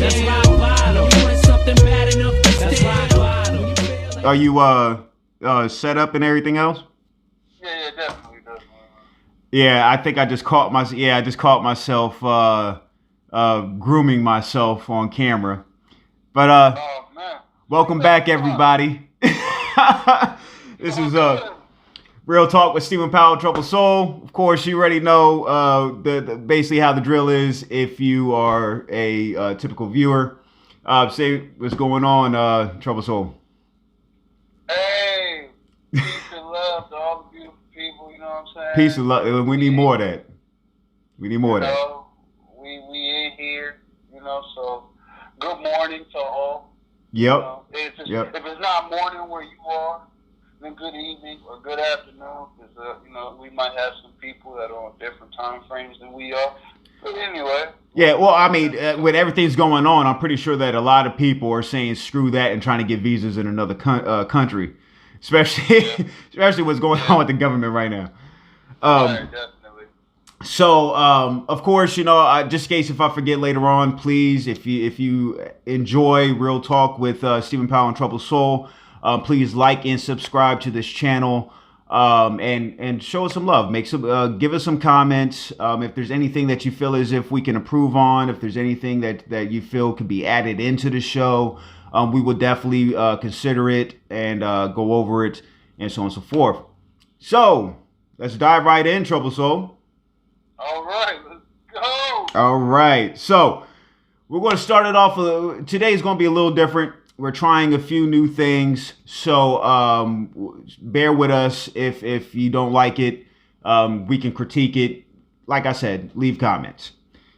That's rock bottom. You want something bad enough to that's rock bottom. Are you set up and everything else? Yeah, definitely. Yeah, I think I just caught myself grooming myself on camera. But Oh man. welcome back, everybody. This is Real Talk with Stephen Powell, Troubled Soul. Of course, you already know basically how the drill is if you are a typical viewer. Say what's going on, Troubled Soul. Hey, peace and love to all the beautiful people. You know what I'm saying? Peace and love. We need more of that. We need more of that. We in here. You know, so good morning to all. Yep. You know, if it's not morning where you are, then good evening or good afternoon. Because you know, we might have some people that are on different time frames than we are. But anyway. Yeah, well, I mean, with everything's going on, I'm pretty sure that a lot of people are saying screw that and trying to get visas in another country, especially what's going on with the government right now. Right, definitely. So, of course, you know, just in case if I forget later on, please, if you enjoy Real Talk with Stephen Powell and Troubled Soul, please like and subscribe to this channel. And show us some love. Give us some comments. If there's anything that you feel as if we can improve on, if there's anything that you feel could be added into the show, we will definitely consider it and go over it and so on and so forth. So let's dive right in, Troubled Soul. All right, let's go. All right, so we're going to start it off. Today is going to be a little different. We're trying a few new things, so bear with us if you don't like it. We can critique it. Like I said, leave comments.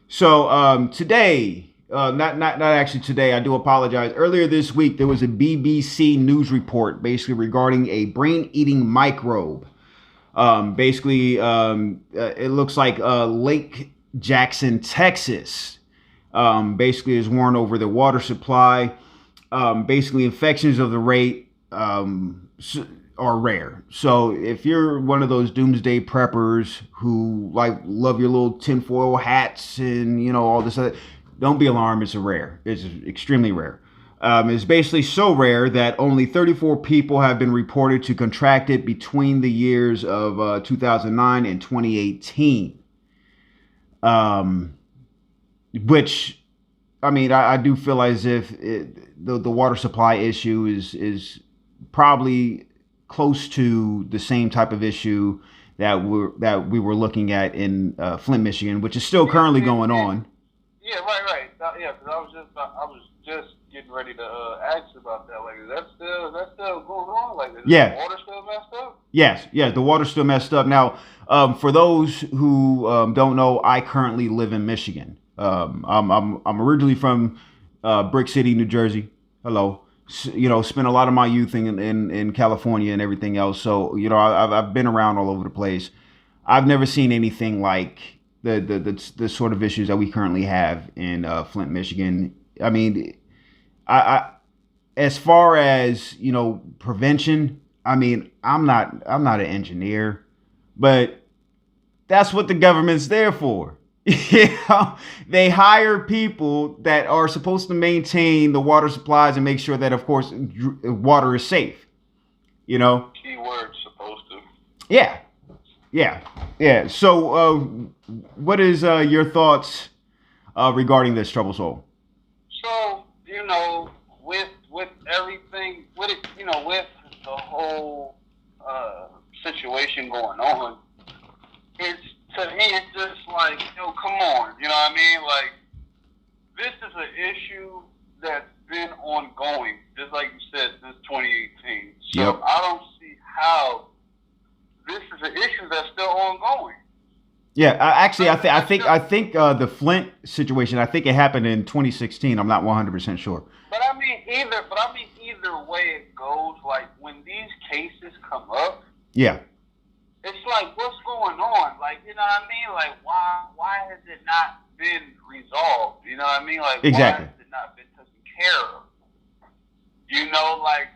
So today, not actually today, I do apologize. Earlier this week, there was a BBC news report basically regarding a brain-eating microbe. It looks like Lake Jackson, Texas, basically is worn over the water supply. Basically, infections of the rate are rare. So if you're one of those doomsday preppers who love your little tinfoil hats and you know all this other, don't be alarmed. It's extremely rare. It's basically so rare that only 34 people have been reported to contract it between the years of 2009 and 2018. Which, I mean, I do feel as if the water supply issue is probably close to the same type of issue that we were looking at in Flint, Michigan, which is still currently going on. Yeah, right. Yeah, because I was just getting ready to ask about that. Like, is that still going on? Like, is the water still messed up? Yes, the water's still messed up. Now, for those who don't know, I currently live in Michigan. I'm originally from Brick City, New Jersey. Hello. You know, spent a lot of my youth in California and everything else. So, you know, I've been around all over the place. I've never seen anything like the sort of issues that we currently have in Flint, Michigan. I mean, I as far as, you know, prevention, I mean, I'm not an engineer, but that's what the government's there for. You know, they hire people that are supposed to maintain the water supplies and make sure that, of course, water is safe. You know? Keyword supposed to. Yeah. So, what is your thoughts regarding this, Troubled Soul? So, you know, with everything, with it, you know, with the whole situation going on, to me, it's just like, yo, come on, you know what I mean? Like, this is an issue that's been ongoing, just like you said, since 2018. So yep. I don't see how this is an issue that's still ongoing. Yeah, actually, I think the Flint situation, I think it happened in 2016. I'm not 100% sure. But I mean, either way it goes, like when these cases come up, yeah. It's like, what's going on? Like, you know what I mean? Like, why has it not been resolved? You know what I mean? Like, exactly. Why has it not been taken care of? You know, like,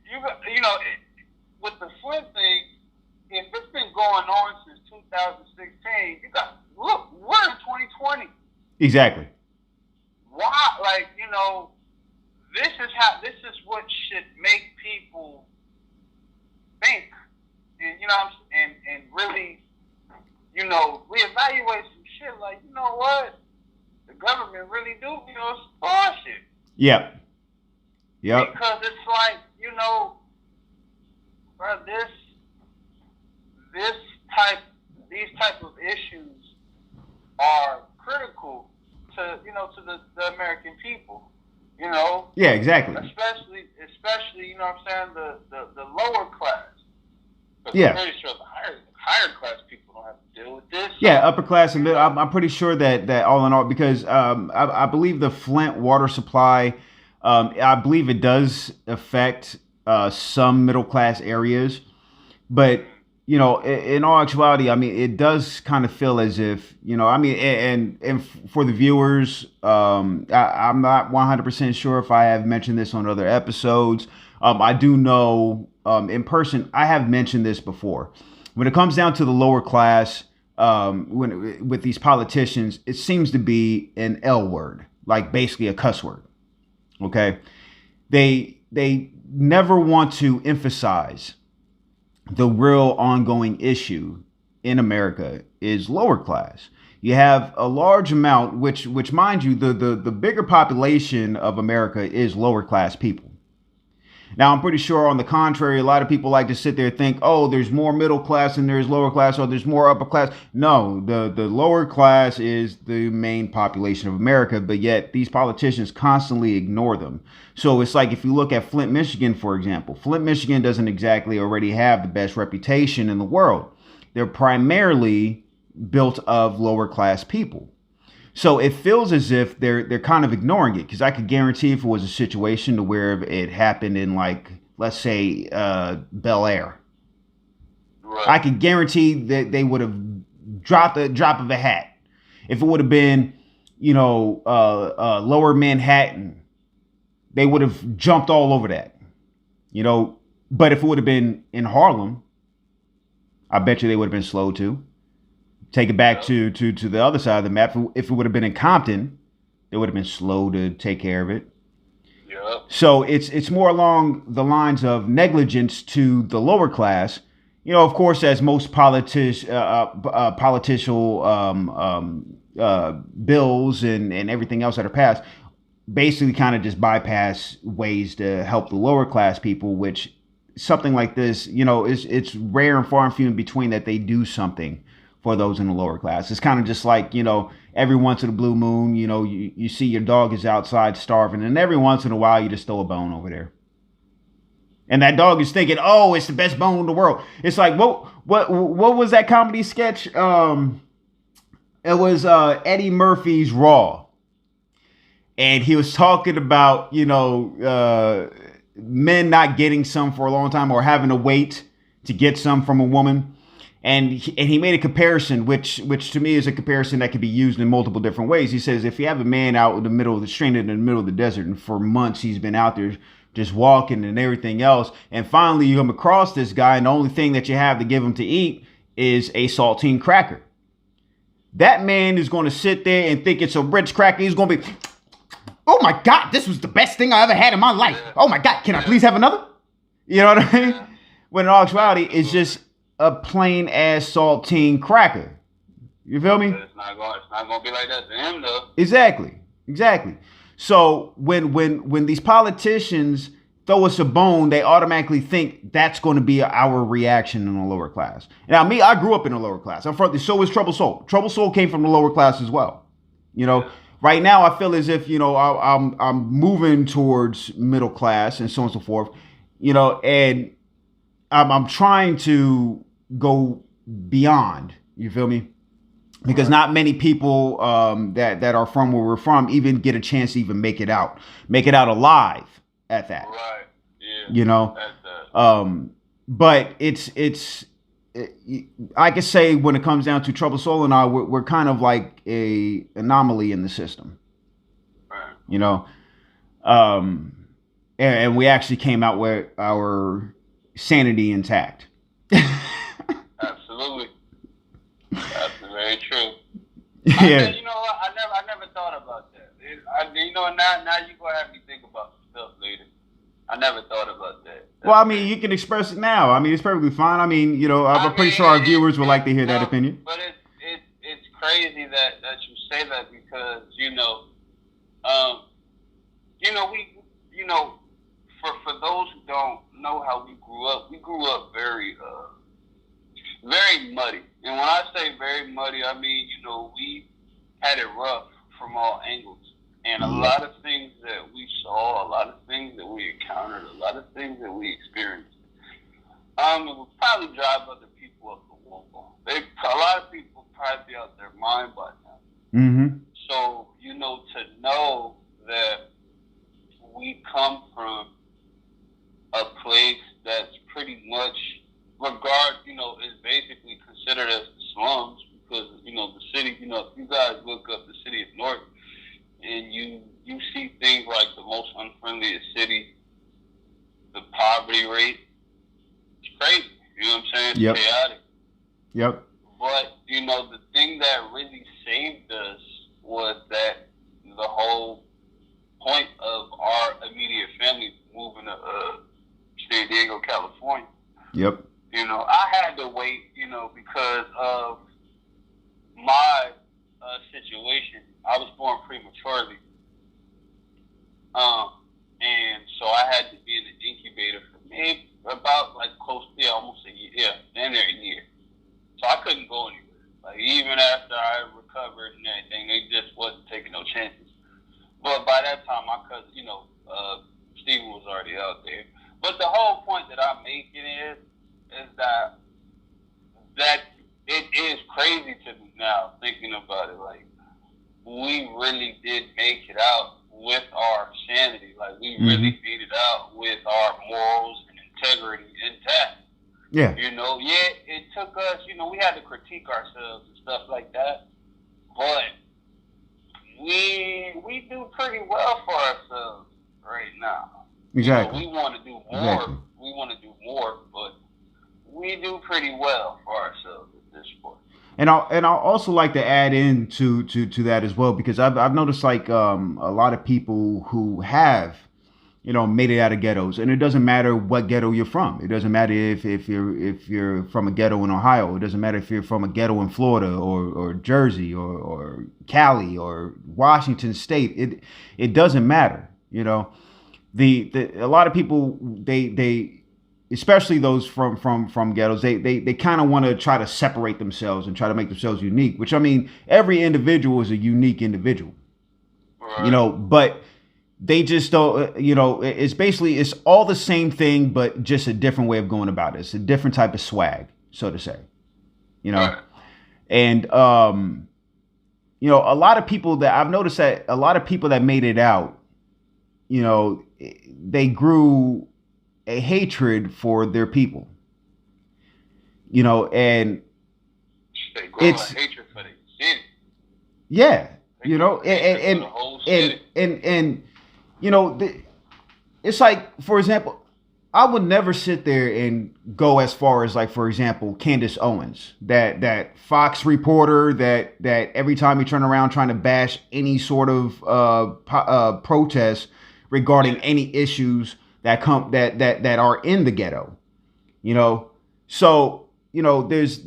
you know, with the Flint thing, if it's been going on since 2016, look, we're in 2020. Exactly. Why this is what should make people think, and and really, reevaluate some shit. Like, you know what, the government really do some bullshit. Yep. Because it's like, bro, these type of issues are critical to the American people. Yeah, exactly. Especially, what I'm saying, the lower class. Yeah. I'm pretty sure the higher class people don't have to deal with this. Yeah, upper class and middle. I'm pretty sure that all in all, because I believe the Flint water supply, I believe it does affect some middle class areas, but in all actuality, I mean, it does kind of feel as if, and for the viewers, I'm not 100% sure if I have mentioned this on other episodes. I do know in person, I have mentioned this before. When it comes down to the lower class, with these politicians, it seems to be an L word, like basically a cuss word. Okay. They never want to emphasize the real ongoing issue in America is lower class. You have a large amount, which mind you, the bigger population of America is lower class people. Now, I'm pretty sure on the contrary, a lot of people like to sit there and think, oh, there's more middle class and there's lower class, or there's more upper class. No, the lower class is the main population of America, but yet these politicians constantly ignore them. So it's like if you look at Flint, Michigan, for example, Flint, Michigan doesn't exactly already have the best reputation in the world. They're primarily built of lower class people. So it feels as if they're kind of ignoring it, because I could guarantee if it was a situation to where it happened in, like, let's say Bel Air, right, I could guarantee that they would have dropped a drop of a hat. If it would have been, lower Manhattan, they would have jumped all over that, But if it would have been in Harlem, I bet you they would have been slow too. Take it back to the other side of the map. If it would have been in Compton, they would have been slow to take care of it. Yeah. So it's more along the lines of negligence to the lower class. Of course, as most political bills and everything else that are passed, basically kind of just bypass ways to help the lower class people. Which something like this, it's rare and far and few in between that they do something for those in the lower class. It's kind of just like, every once in a blue moon, you see your dog is outside starving, and every once in a while you just throw a bone over there. And that dog is thinking, oh, it's the best bone in the world. It's like, what was that comedy sketch? It was Eddie Murphy's Raw. And he was talking about, men not getting some for a long time, or having to wait to get some from a woman. And he made a comparison, which to me is a comparison that could be used in multiple different ways. He says, if you have a man out in the middle of the street, in the middle of the desert, and for months he's been out there just walking and everything else, and finally you come across this guy, and the only thing that you have to give him to eat is a saltine cracker. That man is going to sit there and think it's a rich cracker. He's going to be, oh my God, this was the best thing I ever had in my life. Oh my God, can I please have another? You know what I mean? When in actuality, it's just a plain ass saltine cracker. You feel me? It's not going to be like that to him, though. Exactly. So when these politicians throw us a bone, they automatically think that's going to be our reaction in the lower class. Now, me, I grew up in the lower class. So is Trouble Soul. Trouble Soul came from the lower class as well. Right now I feel as if I'm moving towards middle class and so on and so forth. And I'm trying to go beyond. You feel me? Because not many people that are from where we're from even get a chance to even make it out alive at that. Right. Yeah. But it's I could say when it comes down to Trouble Soul and I, we're kind of like a anomaly in the system. Right. And we actually came out with our sanity intact. Absolutely. That's very true. Yeah. You know what? I never thought about that. Now you gonna have me think about some stuff later. I never thought about that. Well, I mean, you can express it now. I mean, it's perfectly fine. I mean, I'm pretty sure our viewers would like to hear that opinion. But it's crazy that you say that because for those who don't know how we grew up very very muddy. And when I say very muddy, I mean we had it rough from all angles. And a lot of things that we saw, a lot of things that we encountered, a lot of things that we experienced, it would probably drive other people up the wall. A lot of people probably be out their mind by now. Mm-hmm. So, to know that we come from a place that's pretty much is basically considered as the slums because, the city, if you guys look up the city of North, and you see things like the most unfriendliest city, the poverty rate, it's crazy. You know what I'm saying? It's chaotic. Yep. But, the thing that really saved us was that the whole point of our immediate family moving to San Diego, California. Yep. I had to wait, because of my situation. I was born prematurely. And so I had to be in the incubator for maybe about almost a year. Then a year. So I couldn't go anywhere. Like even after I recovered and everything, they just wasn't taking no chances. But by that time my cousin, Steven was already out there. But the whole point that I'm making is that it is crazy to me now thinking about it. Like we really did make it out with our sanity. Like we really made it out with our morals and integrity intact. Yeah. It took us, we had to critique ourselves and stuff like that. But we do pretty well for ourselves right now. Exactly. We want to do more. Exactly. We want to do more, but we do pretty well for ourselves at this point. And I'll also like to add in to that as well, because I've noticed like a lot of people who have made it out of ghettos, and it doesn't matter what ghetto you're from. It doesn't matter if you're from a ghetto in Ohio. It doesn't matter if you're from a ghetto in Florida or Jersey or Cali or Washington State. It doesn't matter. A lot of people they especially those from ghettos, they kind of want to try to separate themselves and try to make themselves unique, which I mean, every individual is a unique individual, Right. But they just don't, it's all the same thing, but just a different way of going about it. It's a different type of swag, so to say, Right. and, a lot of people that I've noticed that a lot of people that made it out, they grew a hatred for their people, and They grow it's a hatred for the city. yeah, For the whole city. and it's like, for example, I would never sit there and go as far as, like, for example, Candace Owens, that Fox reporter that every time you turn around trying to bash any sort of protest regarding any issues that are in the ghetto, So those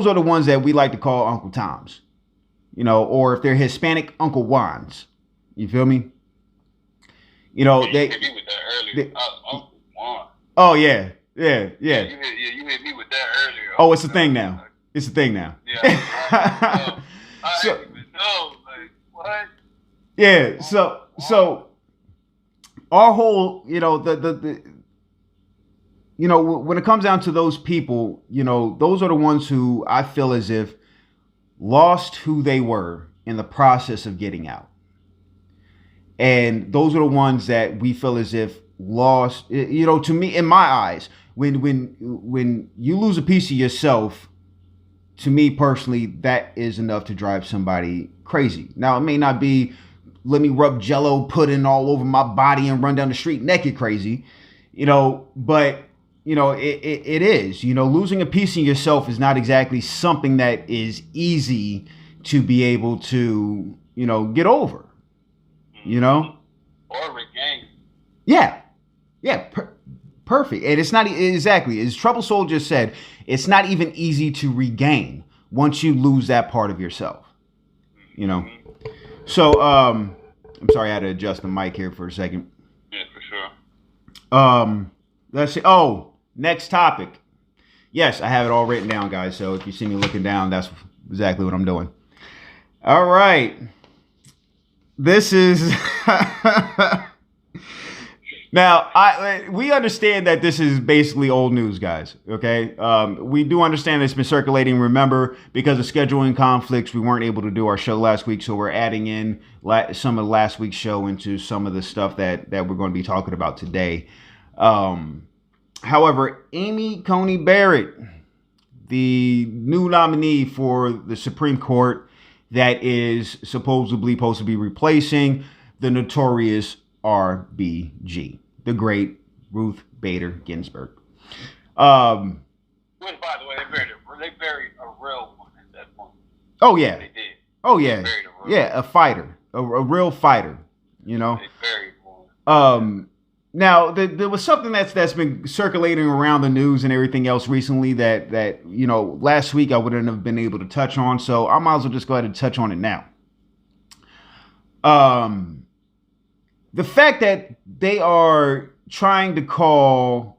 are the ones that we like to call Uncle Toms, or if they're Hispanic, Uncle Juans. You feel me? You hit me with that earlier. Uncle Juan. Oh yeah. You hit me with that earlier. Oh, it's a thing now. It's a thing now. Yeah. I So- didn't even know. Like, what? Yeah. So our whole, when it comes down to those people, those are the ones who I feel as if lost who they were in the process of getting out. And those are the ones that we feel as if lost, to me, in my eyes, when you lose a piece of yourself, to me personally, that is enough to drive somebody crazy. Now, it may not be, let me rub Jello pudding all over my body and run down the street naked crazy, but it is, losing a piece of yourself is not exactly something that is easy to be able to, get over, Or regain. Yeah. Yeah. Perfect. And it's not exactly, as Trouble Soul just said, it's not even easy to regain once you lose that part of yourself, So, I'm sorry, I had to adjust the mic here for a second. Yeah, for sure. Let's see. Oh, next topic. Yes, I have it all written down, guys. So if you see me looking down, that's exactly what I'm doing. All right. This is now. We understand that this is basically old news, guys. Okay. We do understand it's been circulating. Remember, because of scheduling conflicts, we weren't able to do our show last week, so we're adding in some of last week's show into some of the stuff that we're going to be talking about today. However, Amy Coney Barrett, the new nominee for the Supreme Court that is supposedly supposed to be replacing the notorious RBG, the great Ruth Bader Ginsburg. Which, by the way, they buried a real one at that point. Oh, yeah. They did. Oh, yeah. Yeah, a fighter. A real fighter, They buried one. Now, there was something that's been circulating around the news and everything else recently that last week I wouldn't have been able to touch on, so I might as well just go ahead and touch on it now. The fact that they are trying to call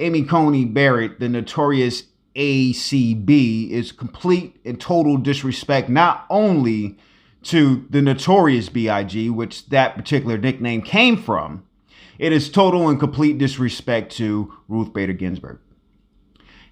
Amy Coney Barrett the notorious ACB is complete and total disrespect, not only to the notorious BIG, which that particular nickname came from, it is total and complete disrespect to Ruth Bader Ginsburg.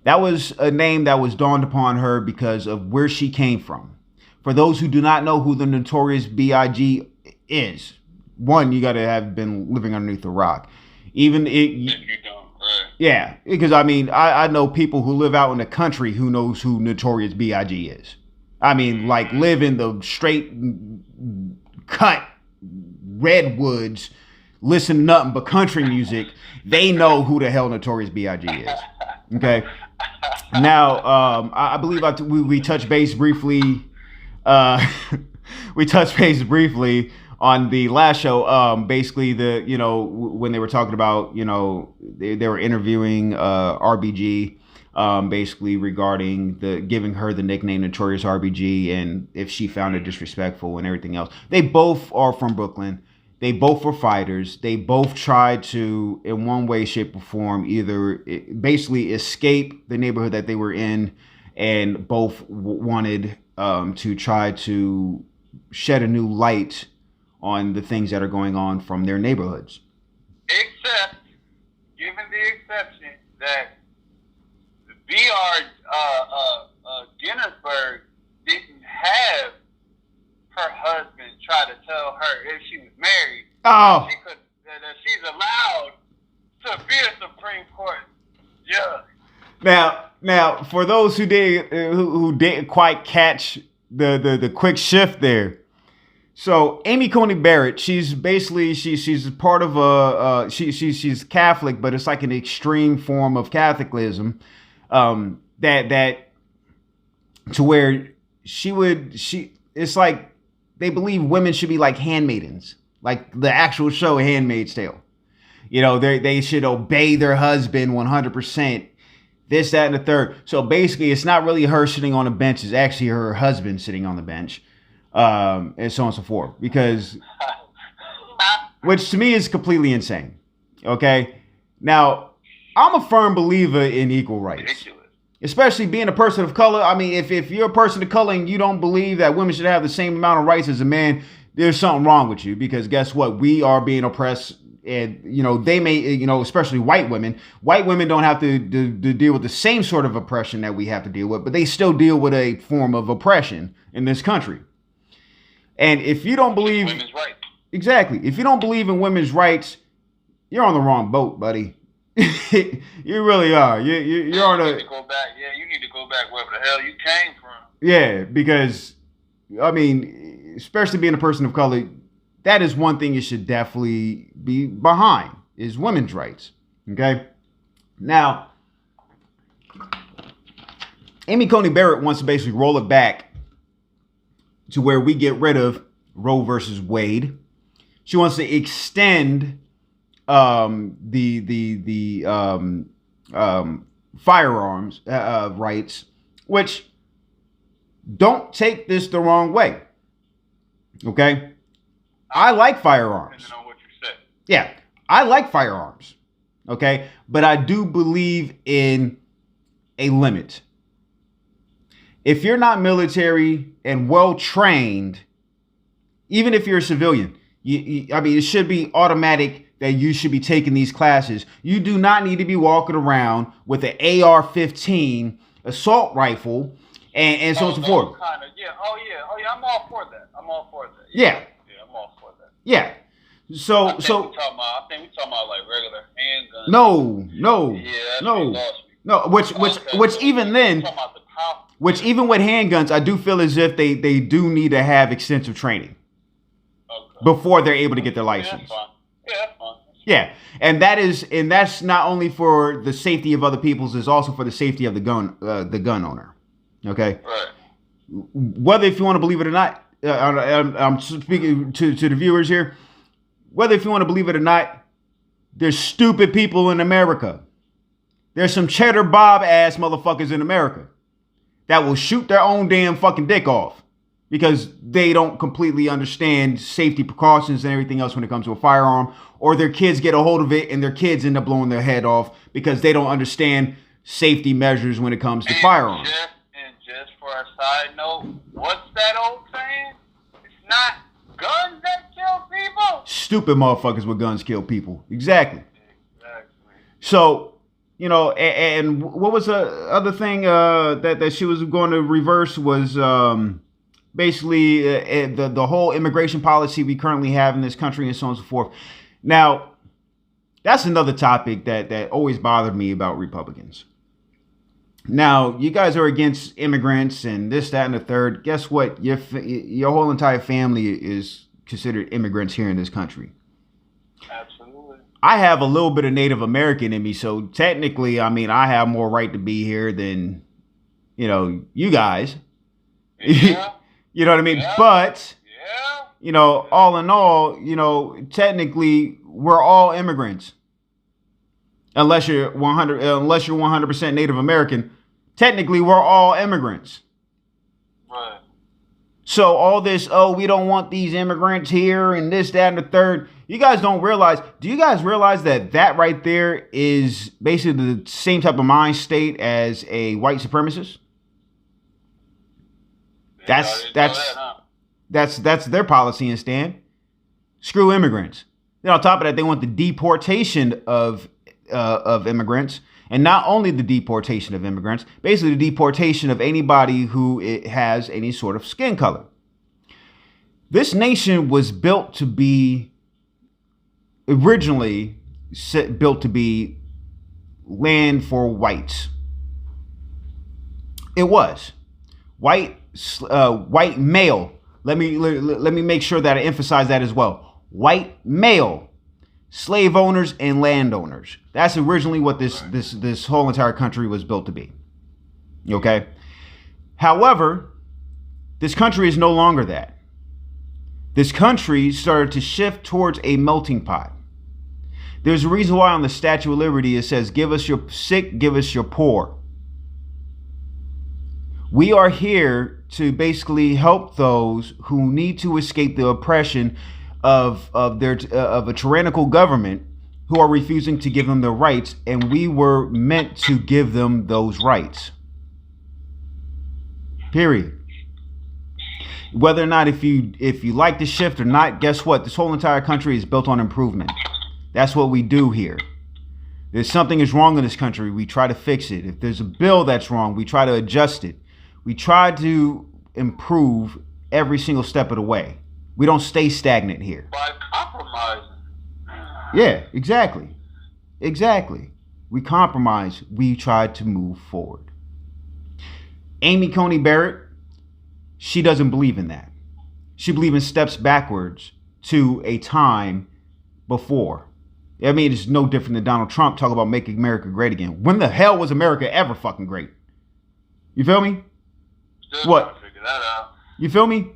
That was a name that was dawned upon her because of where she came from. For those who do not know who the notorious BIG is, one, you got to have been living underneath a rock. Even if you don't, right? Yeah, because I know people who live out in the country who knows who notorious BIG is. Like live in the straight cut redwoods, listen to nothing but country music. They know who the hell Notorious B.I.G. is. Okay. Now, I believe we touched base briefly. We touched base briefly on the last show. Basically, when they were talking about, they were interviewing RBG. Basically regarding giving her the nickname Notorious RBG and if she found it disrespectful and everything else. They both are from Brooklyn. They both were fighters. They both tried to, in one way, shape, or form, either basically escape the neighborhood that they were in, and both wanted to try to shed a new light on the things that are going on from their neighborhoods. Except, given the exception that Ginsburg didn't have her husband try to tell her if she was married that she's allowed to be a Supreme Court judge. Now, for those who didn't quite catch the quick shift there, so Amy Coney Barrett, she's basically she's part of she's Catholic, but it's like an extreme form of Catholicism. That to where it's like they believe women should be like handmaidens, like the actual show Handmaid's Tale. They should obey their husband 100%. This, that, and the third. So basically, it's not really her sitting on a bench; it's actually her husband sitting on the bench, and so on and so forth. Because, which to me is completely insane. Okay, now I'm a firm believer in equal rights. Ridiculous. Especially being a person of color. If you're a person of color and you don't believe that women should have the same amount of rights as a man, there's something wrong with you. Because guess what? We are being oppressed. And, they may, especially white women. White women don't have to deal with the same sort of oppression that we have to deal with. But they still deal with a form of oppression in this country. And if you don't believe... women's rights. Exactly. If you don't believe in women's rights, you're on the wrong boat, buddy. You really are. You're on a. You need to go back. Yeah, you need to go back wherever the hell you came from. Yeah, because especially being a person of color, that is one thing you should definitely be behind is women's rights. Okay. Now, Amy Coney Barrett wants to basically roll it back to where we get rid of Roe versus Wade. She wants to extend the firearms rights, which don't take this the wrong way. Okay, I like firearms. Depending on what you said. Yeah, I like firearms. Okay, but I do believe in a limit. If you're not military and well trained, even if you're a civilian, I mean, it should be automatic that you should be taking these classes. You do not need to be walking around with an AR-15 assault rifle and so on and so forth. Yeah. Oh yeah. I'm all for that. I'm Yeah. I'm all for that. Yeah. I think So we talking about like regular handguns. no. Which even then, which even with handguns, I do feel as if they do need to have extensive training before they're able to get their license. Yeah, that's fine. Yeah, and that's not only for the safety of other people's, it's also for the safety of the gun owner. Okay. Right. Whether if you want to believe it or not, I'm speaking to the viewers here. Whether if you want to believe it or not, there's stupid people in America. There's some cheddar bob ass motherfuckers in America that will shoot their own damn fucking dick off because they don't completely understand safety precautions and everything else when it comes to a firearm, or their kids get a hold of it and their kids end up blowing their head off because they don't understand safety measures when it comes to firearms. Just for a side note, what's that old saying? It's not guns that kill people. Stupid motherfuckers with guns kill people. Exactly. So, you know, and what was the other thing that she was going to reverse was basically the whole immigration policy we currently have in this country and so on and so forth. Now, that's another topic that always bothered me about Republicans. Now, you guys are against immigrants and this, that, and the third. Guess what? Your whole entire family is considered immigrants here in this country. Absolutely. I have a little bit of Native American in me, so technically, I mean, I have more right to be here than, you know, you guys. Yeah. You know what I mean? Yeah. But, Yeah. you know, all in all, you know, technically, we're all immigrants. Unless you're 100% Native American, technically we're all immigrants. Right. So all this, we don't want these immigrants here and this, that, and the third. You guys don't realize. Do you guys realize that right there is basically the same type of mind state as a white supremacist? That's their policy and stand. Screw immigrants. Then on top of that, they want the deportation of immigrants, and not only the deportation of immigrants, basically the deportation of anybody who has any sort of skin color. This nation was built to be originally built to be land for whites. It was white male. Let me make sure that I emphasize that as well. White male. Slave owners and landowners. That's originally what this whole entire country was built to be. Okay? However, this country is no longer that. This country started to shift towards a melting pot. There's a reason why on the Statue of Liberty it says, give us your sick, give us your poor. We are here to basically help those who need to escape the oppression of a tyrannical government who are refusing to give them their rights, and we were meant to give them those rights. Period. Whether or not if you like the shift or not, guess what? This whole entire country is built on improvement. That's what we do here. If something is wrong in this country, we try to fix it. If there's a bill that's wrong, we try to adjust it. We try to improve every single step of the way. We don't stay stagnant here. By compromising. Yeah, exactly. We compromise. We try to move forward. Amy Coney Barrett, she doesn't believe in that. She believes in steps backwards to a time before. I mean, it's no different than Donald Trump talking about making America great again. When the hell was America ever fucking great? You feel me? Still What? trying to figure that out. You feel me?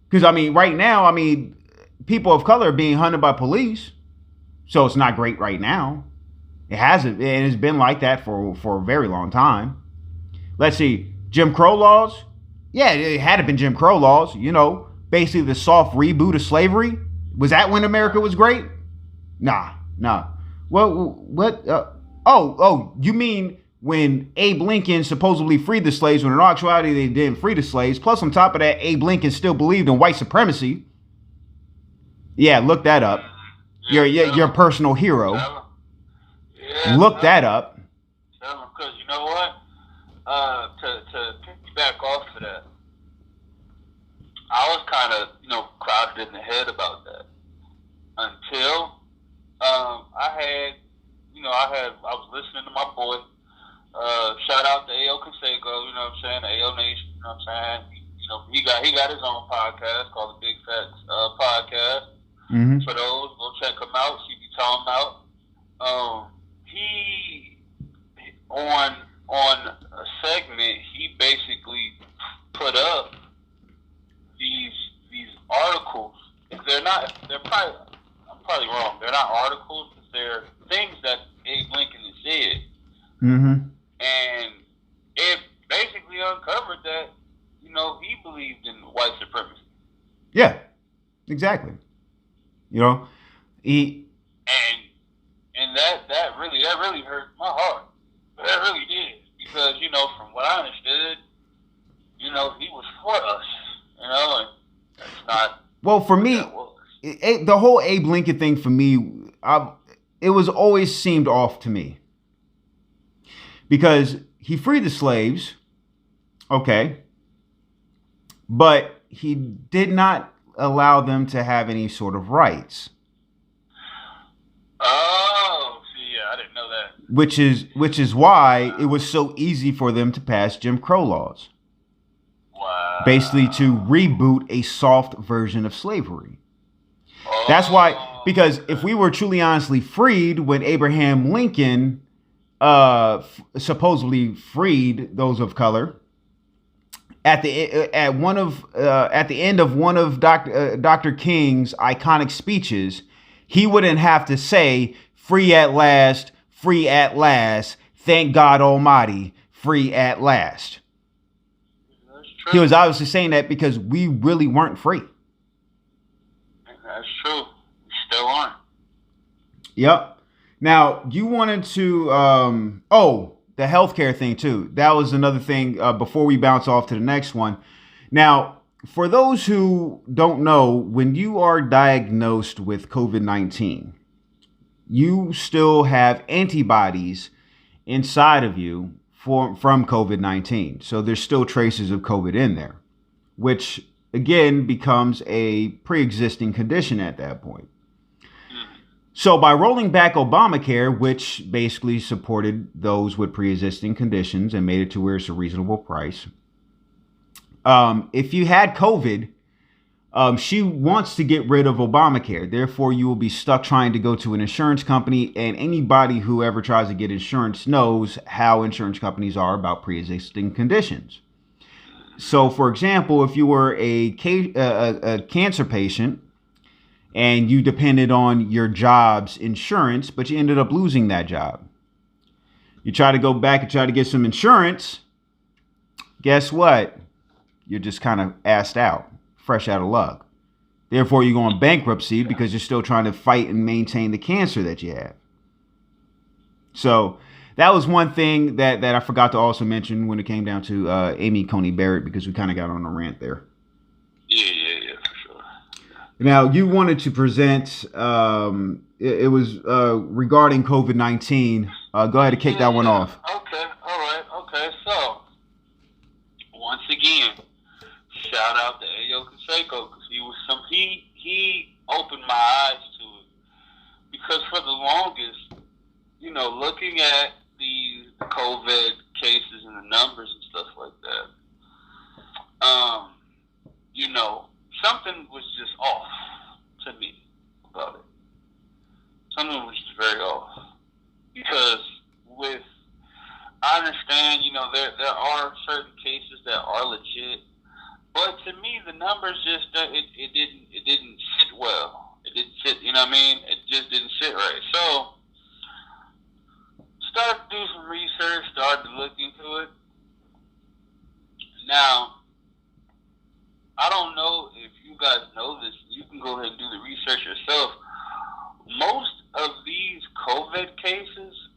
Because, I mean, right now, I mean, people of color are being hunted by police. So it's not great right now. It hasn't. And it's been like that for a very long time. Let's see. Jim Crow laws. Yeah, it had been Jim Crow laws. You know, basically the soft reboot of slavery. Was that when America was great? Nah. Well, what? You mean when Abe Lincoln supposedly freed the slaves, when in actuality they didn't free the slaves. Plus, on top of that, Abe Lincoln still believed in white supremacy. Yeah, look that up. Your personal hero. Yeah, look that up. Because you know what? To piggyback off of that, I was kind of, crowded in the head about that until I was listening to my boy. Shout out to A.O. Conseco, you know what I'm saying, the A.O. Nation, you know what I'm saying. He got his own podcast called the Big Facts Podcast. Mm-hmm. For those, go check him out. See what he's talking about. He on a segment, he basically put up these articles. I'm probably wrong. They're not articles. They're things that Abe Lincoln has said. Mm-hmm. And it basically uncovered that, he believed in white supremacy. Yeah, exactly. He and that really hurt my heart. That really did, because from what I understood, he was for us. And that's not. Well, for me, the whole Abe Lincoln thing for me, it was always seemed off to me, because he freed the slaves, okay, but he did not allow them to have any sort of rights. Oh, see, yeah, I didn't know that. Which is why it was so easy for them to pass Jim Crow laws. Wow. Basically to reboot a soft version of slavery. That's why, because if we were truly honestly freed when Abraham Lincoln supposedly freed those of color, at the end of one of Dr. King's iconic speeches, he wouldn't have to say free at last, thank God Almighty, free at last. He was obviously saying that because we really weren't free. That's true. We still aren't. Yep. Now, you wanted to, the healthcare thing too. That was another thing before we bounce off to the next one. Now, for those who don't know, when you are diagnosed with COVID-19, you still have antibodies inside of you from COVID-19. So there's still traces of COVID in there, which again becomes a pre-existing condition at that point. So by rolling back Obamacare, which basically supported those with pre-existing conditions and made it to where it's a reasonable price, if you had COVID, she wants to get rid of Obamacare. Therefore, you will be stuck trying to go to an insurance company, and anybody who ever tries to get insurance knows how insurance companies are about pre-existing conditions. So, for example, if you were a cancer patient and you depended on your job's insurance, but you ended up losing that job, you try to go back and try to get some insurance, guess what? You're just kind of assed out, fresh out of luck. Therefore, you go in bankruptcy because you're still trying to fight and maintain the cancer that you have. So that was one thing that I forgot to also mention when it came down to Amy Coney Barrett, because we kind of got on a rant there. Yeah, for sure. Now, you wanted to present, it was regarding COVID-19. Go ahead and kick that one off. Okay, all right, okay. So, once again, shout out to A.O. Conseco, because he opened my eyes to it. Because for the longest, looking at the COVID cases and the numbers and stuff like that, something was just off to me about it. Something was just very off. Because I understand, there are certain cases that are legit, but to me, the numbers just it didn't sit well. It didn't sit, you know what I mean? It just didn't sit right. So, started to do some research, started to look into it. Now, I don't know if you guys know this. You can go ahead and do the research yourself. Most of these COVID cases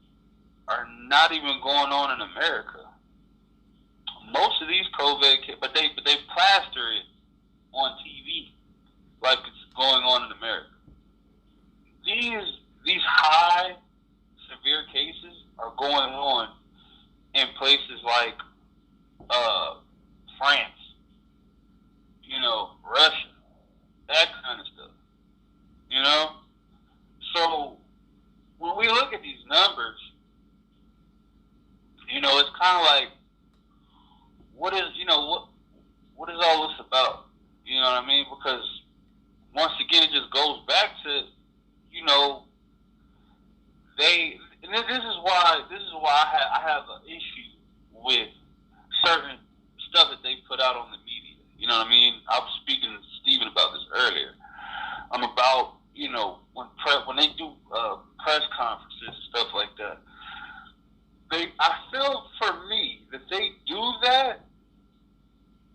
are not even going on in America. Most of these COVID cases, but they plaster it on TV like it's going on in America. These high severe cases are going on in places like France, Russia, that kind of stuff, So when we look at these numbers, it's kind of like, what is all this about? You know what I mean? Because once again, it just goes back to, this is why I have an issue with certain stuff that they put out on the media. You know what I mean? I was speaking to Steven about this earlier. About, when they do press conferences and stuff like that. I feel for me that they do that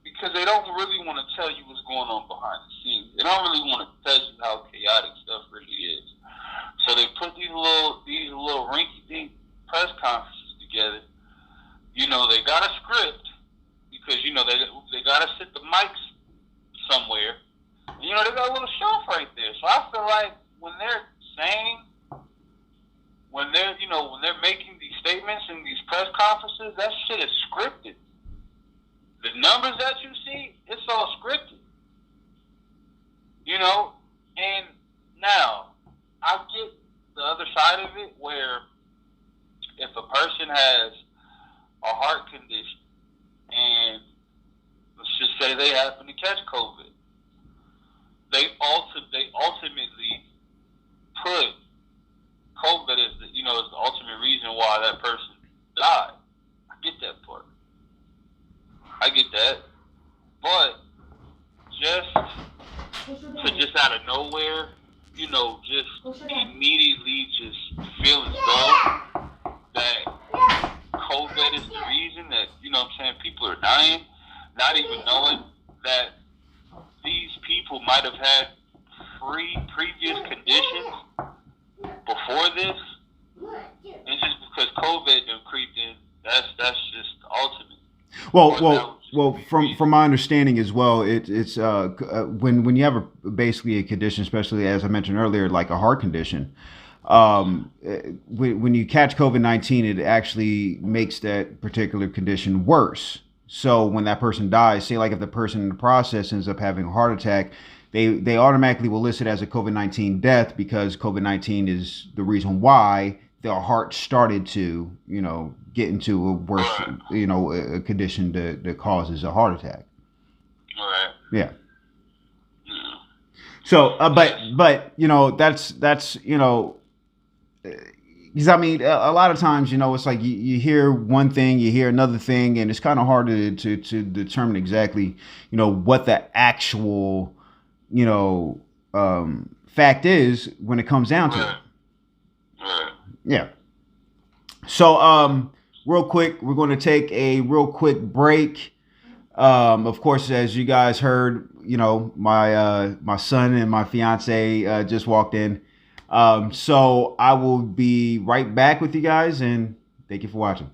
because they don't really want to tell you what's going on behind the scenes. They don't really want to tell you how chaotic stuff really is. So they put these little rinky-dink press conferences together. They got a script because they got to sit the mics somewhere. And, they got a little shelf right there. So I feel like when they're making these statements in these press conferences, that shit is scripted. The numbers that you see, it's all scripted. And now I get the other side of it where if a person has a heart condition and let's just say they happen to catch COVID, they ultimately put COVID as the ultimate reason why that person died. I get that part. I get that. But just out of nowhere, just immediately just feel as though that COVID is the reason that, people are dying, not even knowing that these people might have had previous conditions before this, and just because COVID done creeped in, that's just ultimate. Well, from my understanding as well, it's when you have basically a condition, especially as I mentioned earlier, like a heart condition, when you catch COVID-19, it actually makes that particular condition worse. So when that person dies, say like if the person in the process ends up having a heart attack, they automatically will list it as a COVID-19 death because COVID-19 is the reason why their heart started to, get into a worse, a condition that causes a heart attack. Right. Yeah. So, but that's because I mean, a lot of times, it's like you hear one thing, you hear another thing, and it's kind of hard to determine exactly, what the actual, fact is when it comes down to it. Right. Yeah. So, real quick, we're going to take a real quick break. Of course, as you guys heard, my son and my fiance just walked in. So I will be right back with you guys, and thank you for watching.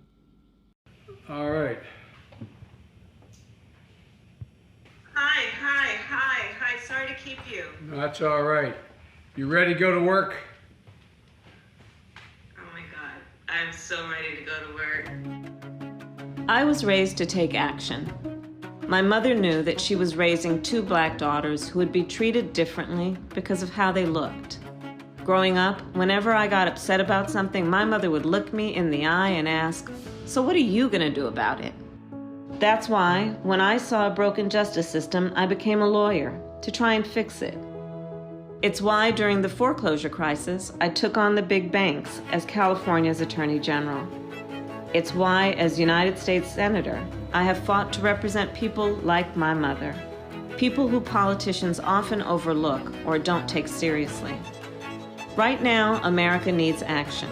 All right. Hi. Sorry to keep you. That's all right. You ready to go to work? Oh my God. I'm so ready to go to work. I was raised to take action. My mother knew that she was raising two black daughters who would be treated differently because of how they looked. Growing up, whenever I got upset about something, my mother would look me in the eye and ask, "So what are you gonna do about it?" That's why, when I saw a broken justice system, I became a lawyer to try and fix it. It's why during the foreclosure crisis, I took on the big banks as California's Attorney General. It's why, as United States Senator, I have fought to represent people like my mother, people who politicians often overlook or don't take seriously. Right now, America needs action.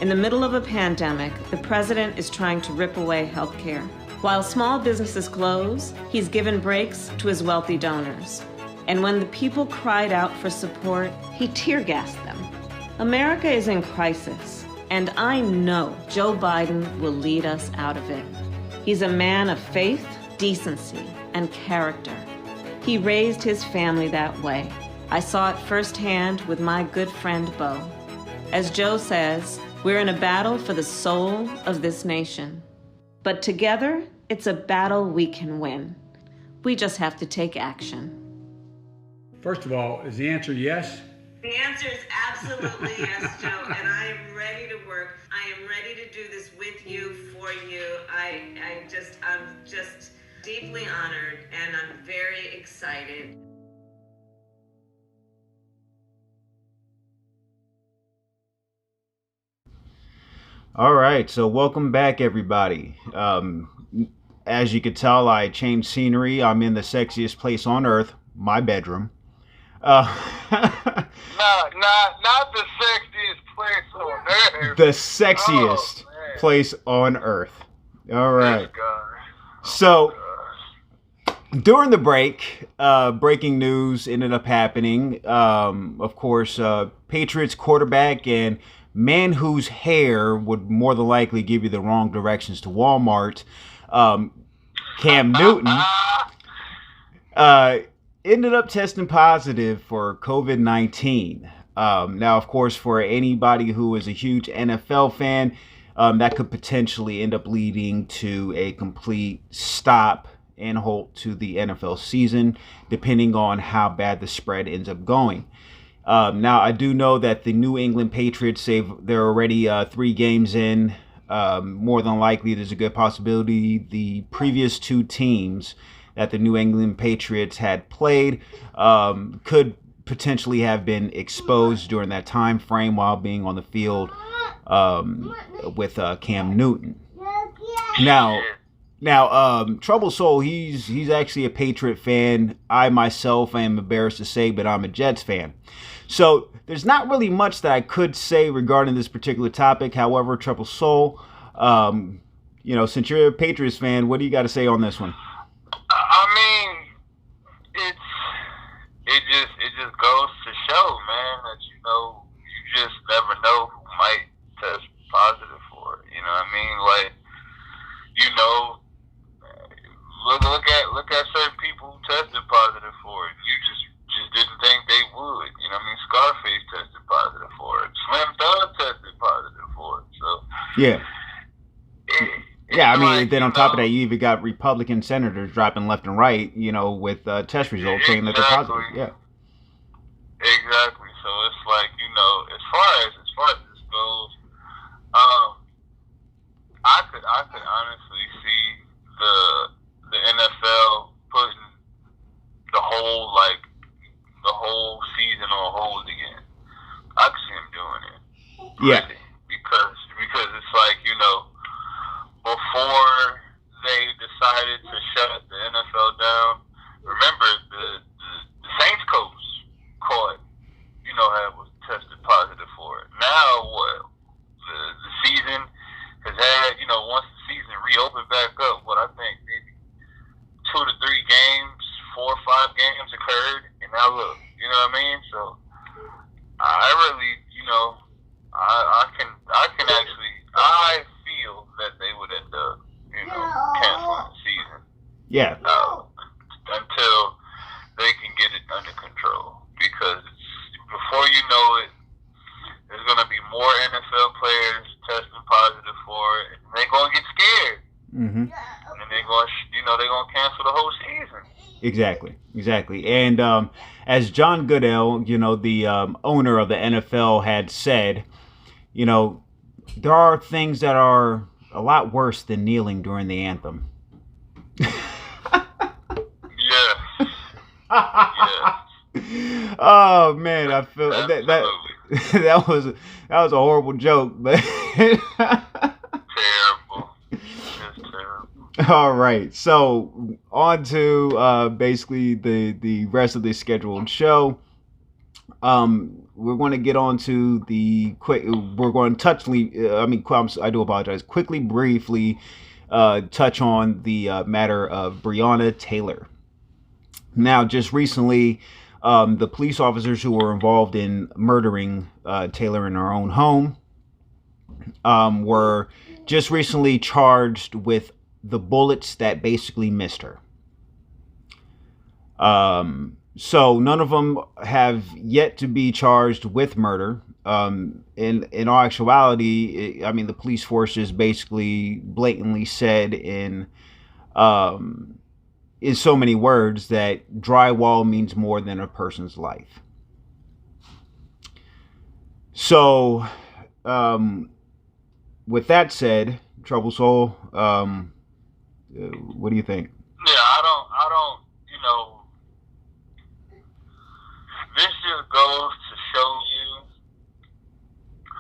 In the middle of a pandemic, the president is trying to rip away health care. While small businesses close, he's given breaks to his wealthy donors. And when the people cried out for support, he tear-gassed them. America is in crisis, and I know Joe Biden will lead us out of it. He's a man of faith, decency, and character. He raised his family that way. I saw it firsthand with my good friend Bo. As Joe says, we're in a battle for the soul of this nation. But together, it's a battle we can win. We just have to take action. First of all, is the answer yes? The answer is absolutely yes, Joe, and I am ready to work. I am ready to do this with you, for you. I'm just deeply honored, and I'm very excited. All right, so welcome back, everybody. As you can tell, I changed scenery. I'm in the sexiest place on earth, my bedroom. Not the sexiest place on earth. The sexiest place on earth. All right. So during the break, breaking news ended up happening. Of course, Patriots quarterback and man whose hair would more than likely give you the wrong directions to Walmart, Cam Newton, ended up testing positive for COVID-19. Now, of course, for anybody who is a huge NFL fan, that could potentially end up leading to a complete stop and halt to the NFL season, depending on how bad the spread ends up going. Now, I do know that the New England Patriots say they're already 3 games in. More than likely, there's a good possibility the previous 2 teams that the New England Patriots had played could potentially have been exposed during that time frame while being on the field with Cam Newton. Now, Trouble Soul, he's actually a Patriot fan. I myself am embarrassed to say, but I'm a Jets fan. So there's not really much that I could say regarding this particular topic. However, Trouble Soul, since you're a Patriots fan, what do you got to say on this one? I mean, it just goes to show, man, that you just never know who might test positive for it. You know what I mean? Like, look at certain people who tested positive for it. You just didn't think they would. You know what I mean? Scarface tested positive for it. Slim Thug tested positive for it. So yeah. Yeah, I mean, like, then on top of that, you even got Republican senators dropping left and right, with test results saying that they're positive. Yeah. Exactly. So it's like, as far as this goes, I could honestly see the NFL putting the whole season on hold again. I could see them doing it. Yeah. Really, because it's like, before they decided to shut the NFL down, remember the Saints coach caught, was tested positive for it. Now what? The season has had, once the season reopened back up, I think maybe 2 to 3 games, 4 or 5 games occurred, and now look, you know what I mean? So I really, I can actually, I feel that they would end up, canceling the season. Yeah. Until they can get it under control, because before you know it, there's going to be more NFL players testing positive for it, and they're going to get scared. Mm-hmm. And they're going to cancel the whole season. Exactly. And as John Goodell, the owner of the NFL had said, there are things that are a lot worse than kneeling during the anthem. Yeah. Oh man, I feel that was a horrible joke, but Terrible. All right. So on to basically the rest of the scheduled show. We're going to get on to the quick. We're going to I do apologize. Quickly, briefly, touch on the matter of Breonna Taylor. Now, just recently, the police officers who were involved in murdering Taylor in her own home were just recently charged with the bullets that basically missed her. So none of them have yet to be charged with murder. In all actuality, the police forces basically blatantly said in so many words that drywall means more than a person's life. So, with that said, Trouble Soul, what do you think? Yeah, I don't, this just goes to show you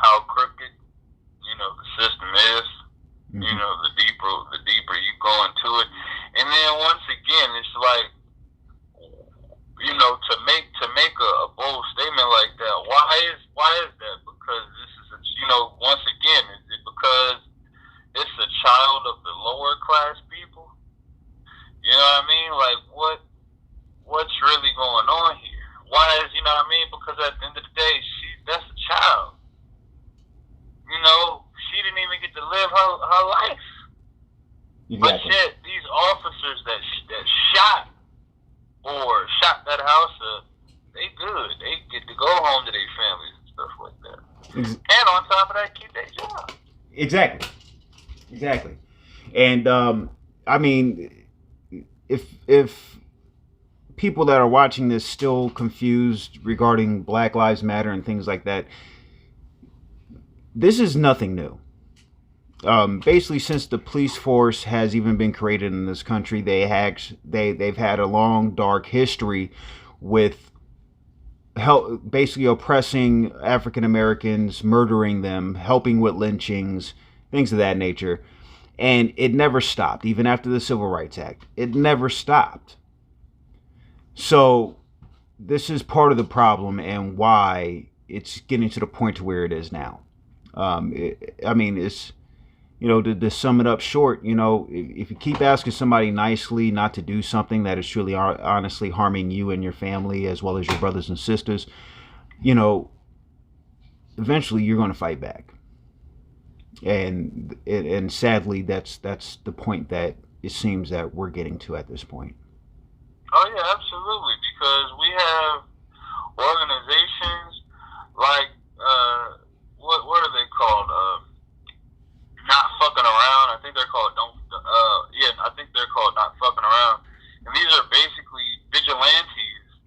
how crooked, the system is. Mm-hmm. The deeper you go into it. And then once again, it's like, to make a bold statement like that, why is that? Because this is once again, is it because it's a child of the lower class people? You know what I mean? Like, what's really going on here? Why is, because at the end of the day, that's a child. She didn't even get to live her life. Exactly. But yet, these officers that shot that house up, they good. They get to go home to their families and stuff like that. And on top of that, keep their job. Exactly. And, if people that are watching this still confused regarding Black Lives Matter and things like that, this is nothing new. Basically, since the police force has even been created in this country, they've had a long, dark history with basically oppressing African Americans, murdering them, helping with lynchings, things of that nature. And it never stopped, even after the Civil Rights Act. It never stopped. So this is part of the problem and why it's getting to the point to where it is now. It's, to sum it up short, if you keep asking somebody nicely not to do something that is truly honestly harming you and your family as well as your brothers and sisters, eventually you're going to fight back. And sadly, that's the point that it seems that we're getting to at this point. Oh yeah, absolutely. Because we have organizations like what are they called? Not Fucking Around. I think they're called Not Fucking Around. And these are basically vigilantes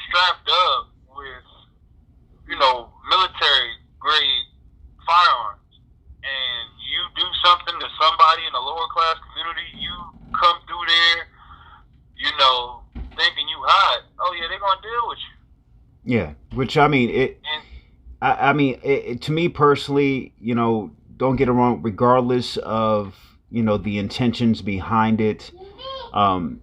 strapped up with military grade firearms, and you do something to somebody in the lower class community, you come through there, thinking you hot. Oh yeah, they're gonna deal with you. Yeah, which to me personally, don't get it wrong. Regardless of the intentions behind it, wrong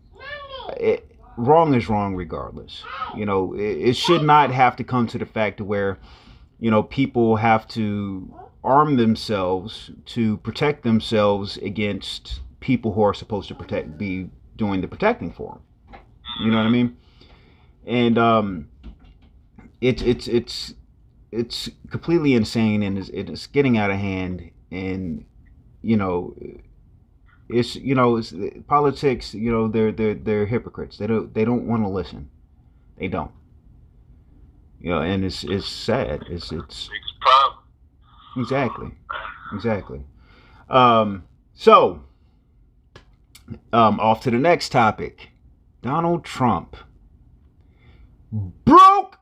is wrong regardless. It should not have to come to the fact to where people have to arm themselves to protect themselves against people who are supposed to be doing the protecting for them. You know what I mean? And it's completely insane, and it's getting out of hand. And it's politics. They're hypocrites. They don't want to listen. They don't. And it's sad. It's biggest problem. Exactly. So, off to the next topic. Donald Trump broke.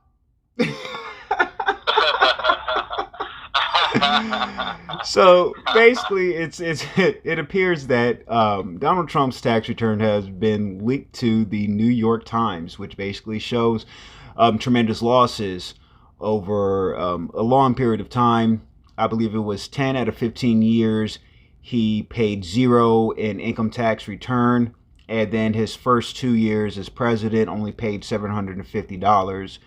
So basically, it appears that Donald Trump's tax return has been leaked to the New York Times, which basically shows tremendous losses over a long period of time. I believe it was 10 out of 15 years. he paid 0 in income tax return, and then his first 2 years as president only paid $750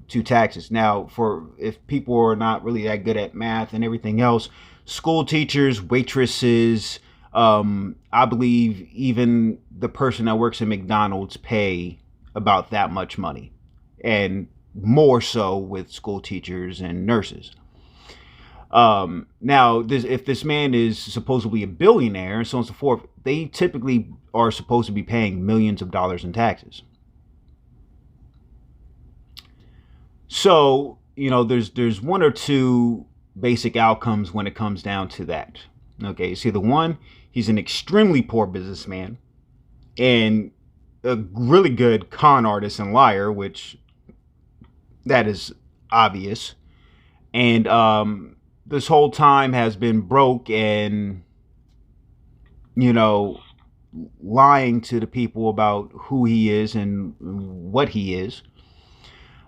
to taxes. Now, for if people are not really that good at math and everything else, school teachers, waitresses, I believe even the person that works at McDonald's pay about that much money, and more so with school teachers and nurses. Now, if this man is supposedly a billionaire and so on and so forth, they typically are supposed to be paying millions of dollars in taxes. So, there's one or two basic outcomes when it comes down to that. Okay, see, the one, he's an extremely poor businessman and a really good con artist and liar, which that is obvious. And this whole time has been broke and, lying to the people about who he is and what he is.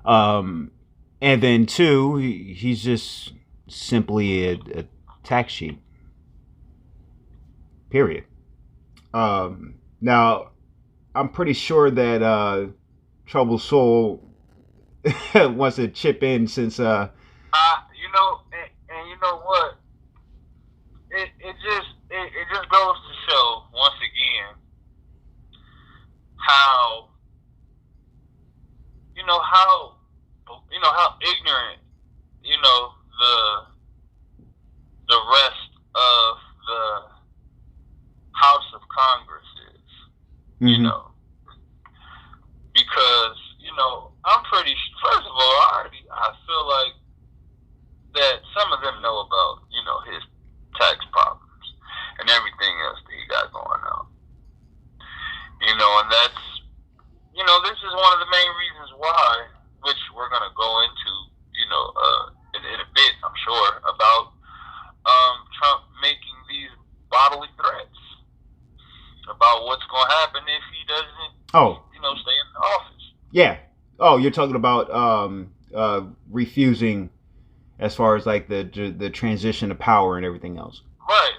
And then 2, he's just simply a tax cheat. Period. Now, I'm pretty sure that Troubled Soul wants to chip in since and you know what? It just goes to show once again how how ignorant the rest of the House of Congress is. Mm-hmm. Because I'm pretty. First of all, I feel like that some of them know about his tax problems and everything else that he got going on. And that's this is one of the main reasons why, which we're gonna go into in a bit, I'm sure, about Trump making these bodily threats about what's gonna happen if he doesn't stay in office. Yeah. Oh, you're talking about refusing as far as like the transition of power and everything else. Right.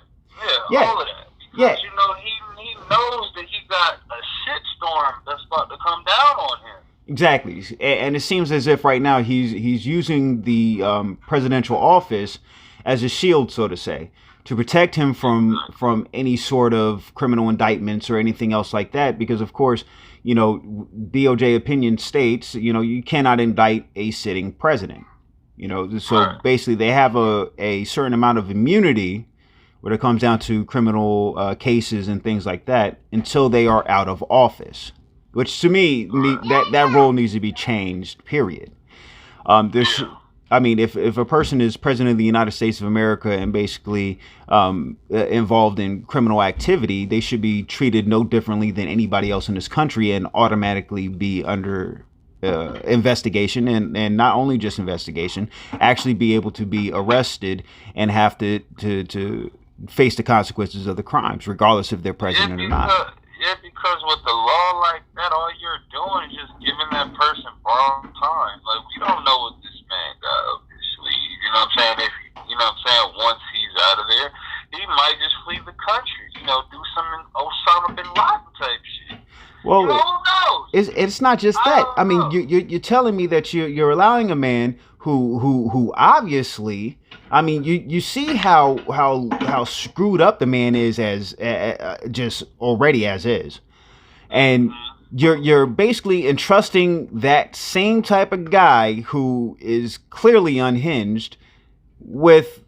Yeah. All of that. Because he knows that he got a shitstorm that's about to come down on him. Exactly. And it seems as if right now he's using the presidential office as a shield, so to say, to protect him from any sort of criminal indictments or anything else like that. Because, of course, DOJ opinion states, you cannot indict a sitting president. So right. Basically they have a certain amount of immunity when it comes down to criminal cases and things like that until they are out of office, which to me, that role needs to be changed, period. If a person is president of the United States of America and basically involved in criminal activity, they should be treated no differently than anybody else in this country and automatically be under investigation, and not only just investigation, actually be able to be arrested and have to face the consequences of the crimes, regardless if they're president or not. Because with the law like that, all you're doing is just giving that person borrowed time. Like, we don't know what this man got up his sleeve. You know what I'm saying? Once he's out of there, he might just flee the country. Do some Osama bin Laden type shit. Well, who knows? It's not just that. I mean, you're telling me that you're allowing a man who obviously, I mean, you see how screwed up the man is as just already as is, and you're basically entrusting that same type of guy who is clearly unhinged with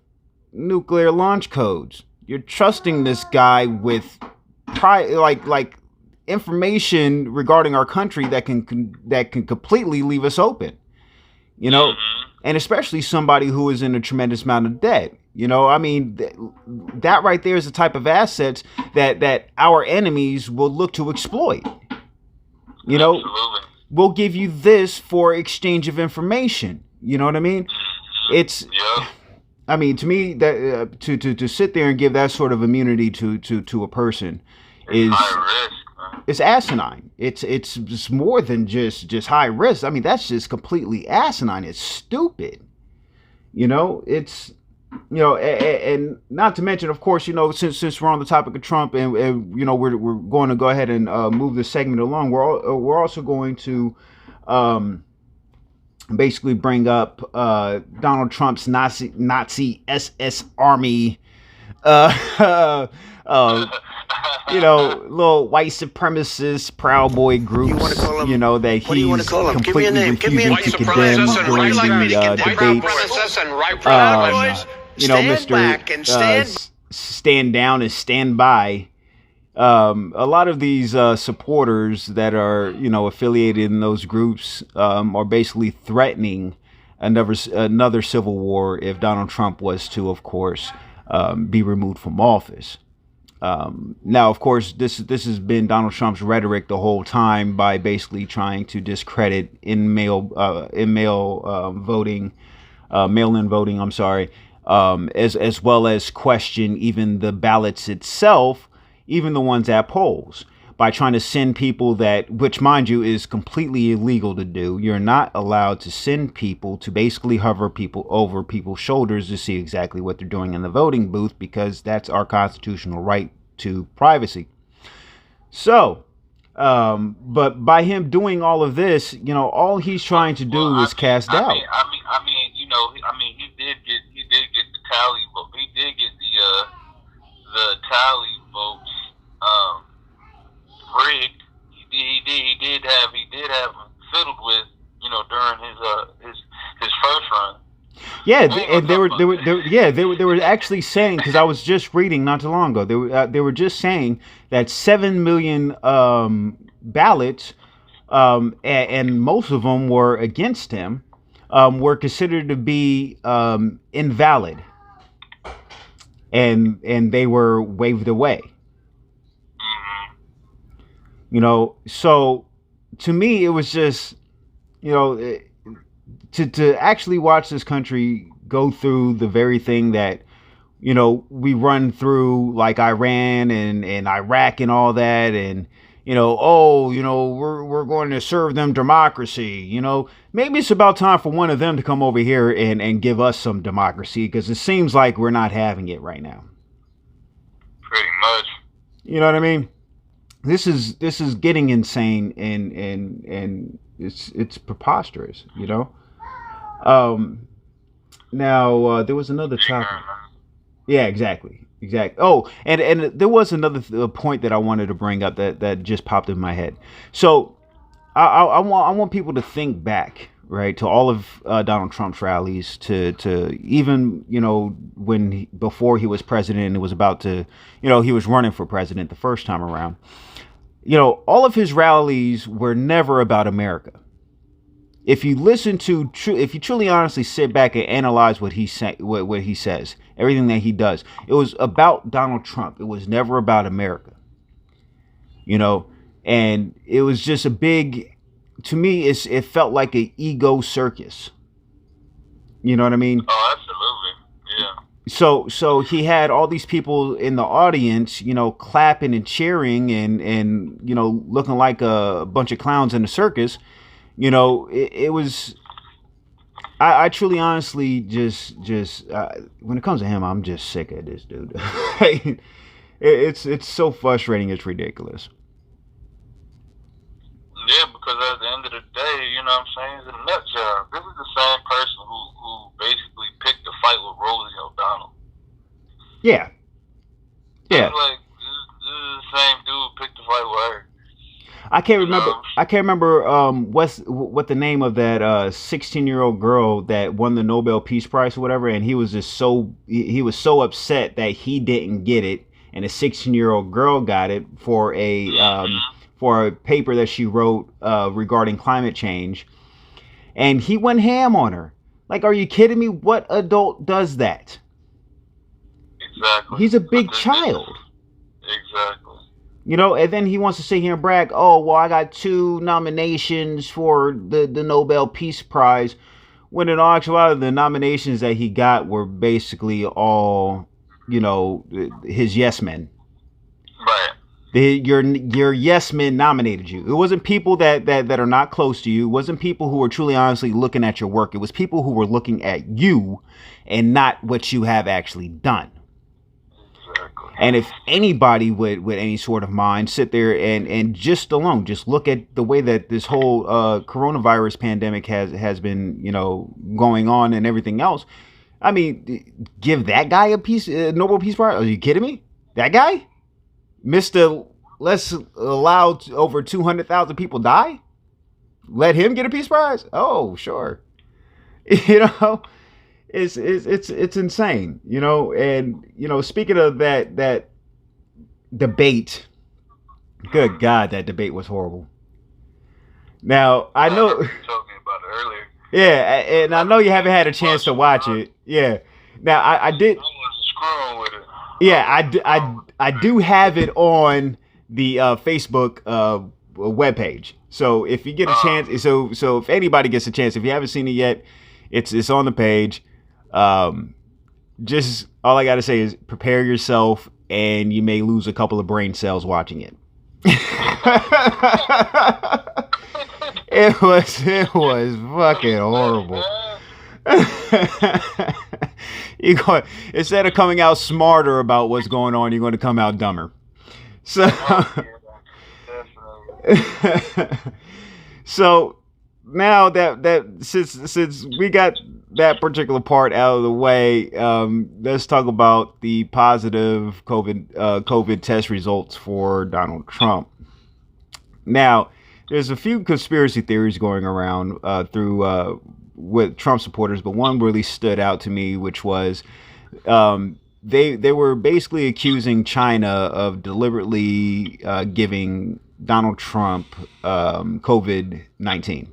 nuclear launch codes. You're trusting this guy with like information regarding our country that can completely leave us open, and especially somebody who is in a tremendous amount of debt. I mean, that right there is the type of assets that our enemies will look to exploit. Absolutely. We'll give you this for exchange of information. You know what I mean? It's, I mean, to me, that to sit there and give that sort of immunity to a person is high risk. It's asinine. It's just more than just high risk. I mean, that's just completely asinine. It's stupid. It's you know, and not to mention, of course, you know, since we're on the topic of Trump, and you know, we're going to go ahead and move this segment along. We're also going to basically bring up Donald Trump's Nazi SS Army, you know, little white supremacist Proud Boy groups, you know, that he's completely refusing to condemn during the debates. You know, Mr. Stand down and stand by. A lot of these supporters that are, you know, affiliated in those groups are basically threatening another civil war if Donald Trump was to, of course, be removed from office. Now, of course, this has been Donald Trump's rhetoric the whole time by basically trying to discredit mail-in voting. I'm sorry, as well as question even the ballots itself, even the ones at polls, by trying to send people that, which mind you is completely illegal to do. You're not allowed to send people to basically hover people over people's shoulders to see exactly what they're doing in the voting booth, because that's our constitutional right to privacy. So, but by him doing all of this, you know, all he's trying to do is cast doubt. I mean, you know, he did get the tally vote. He did get the tally votes rigged. He did have them fiddled with, you know, during his first run. Yeah, and they were actually saying, because I was just reading not too long ago, they were just saying that 7 million ballots, and most of them were against him, were considered to be invalid, and they were waved away. You know, so to me, it was just, you know, to actually watch this country go through the very thing that, you know, we run through, like Iran and Iraq and all that, and, you know, oh, you know, we're going to serve them democracy. You know, maybe it's about time for one of them to come over here and give us some democracy, because it seems like we're not having it right now. Pretty much. You know what I mean? This is getting insane, and it's preposterous, you know. Now there was another topic. Yeah, exactly. Oh, and there was another point that I wanted to bring up that just popped in my head. So I want people to think back, right, to all of Donald Trump's rallies, to even, you know, before he was president and it was about to, you know, he was running for president the first time around. You know, all of his rallies were never about America. If you truly honestly sit back and analyze what he says, everything that he does, it was about Donald Trump. It was never about America. You know, and it was just a big, to me, it felt like an ego circus. You know what I mean? Oh, absolutely. Yeah. So he had all these people in the audience, you know, clapping and cheering and you know, looking like a bunch of clowns in a circus. You know, it was. I truly, honestly, just when it comes to him, I'm just sick of this dude. It's so frustrating. It's ridiculous. Yeah, because at the end of the day, you know what I'm saying, it's a nut job. This is the same person who basically picked the fight with Rosie O'Donnell. Yeah. Yeah. It's like this is the same dude picked the fight with her. I can't remember what the name of that 16-year-old girl that won the Nobel Peace Prize or whatever, and he was just he was so upset that he didn't get it, and a 16-year-old girl got it for a paper that she wrote regarding climate change, and he went ham on her. Like, are you kidding me? What adult does that? Exactly. He's a big child. Exactly. You know, and then he wants to sit here and brag, oh, well, I got 2 nominations for the Nobel Peace Prize, when in all actuality, the nominations that he got were basically all, you know, his yes men. Right. Your yes men nominated you. It wasn't people that are not close to you. It wasn't people who were truly honestly looking at your work. It was people who were looking at you and not what you have actually done. Exactly. And if anybody with any sort of mind sit there and just look at the way that this whole coronavirus pandemic has been, going on and everything else. I mean, give that guy a Nobel Peace Prize? Are you kidding me? That guy? Mr. Let's allow over 200,000 people die? Let him get a Peace Prize? Oh, sure. It's insane, and speaking of that debate, good God, that debate was horrible. Now I know talking about it earlier. Yeah, and I know you haven't had a chance to watch it. Yeah. Now I did. I wasn't screwing with it. Yeah, I do have it on the Facebook webpage. So if you get a chance, so if anybody gets a chance, if you haven't seen it yet, it's on the page. Just all I gotta say is prepare yourself, and you may lose a couple of brain cells watching it. It was fucking horrible. Instead of coming out smarter about what's going on, you're going to come out dumber. So, so now that since we got that particular part out of the way, let's talk about the positive COVID test results for Donald Trump. Now, there's a few conspiracy theories going around through with Trump supporters, but one really stood out to me, which was they were basically accusing China of deliberately giving Donald Trump COVID-19.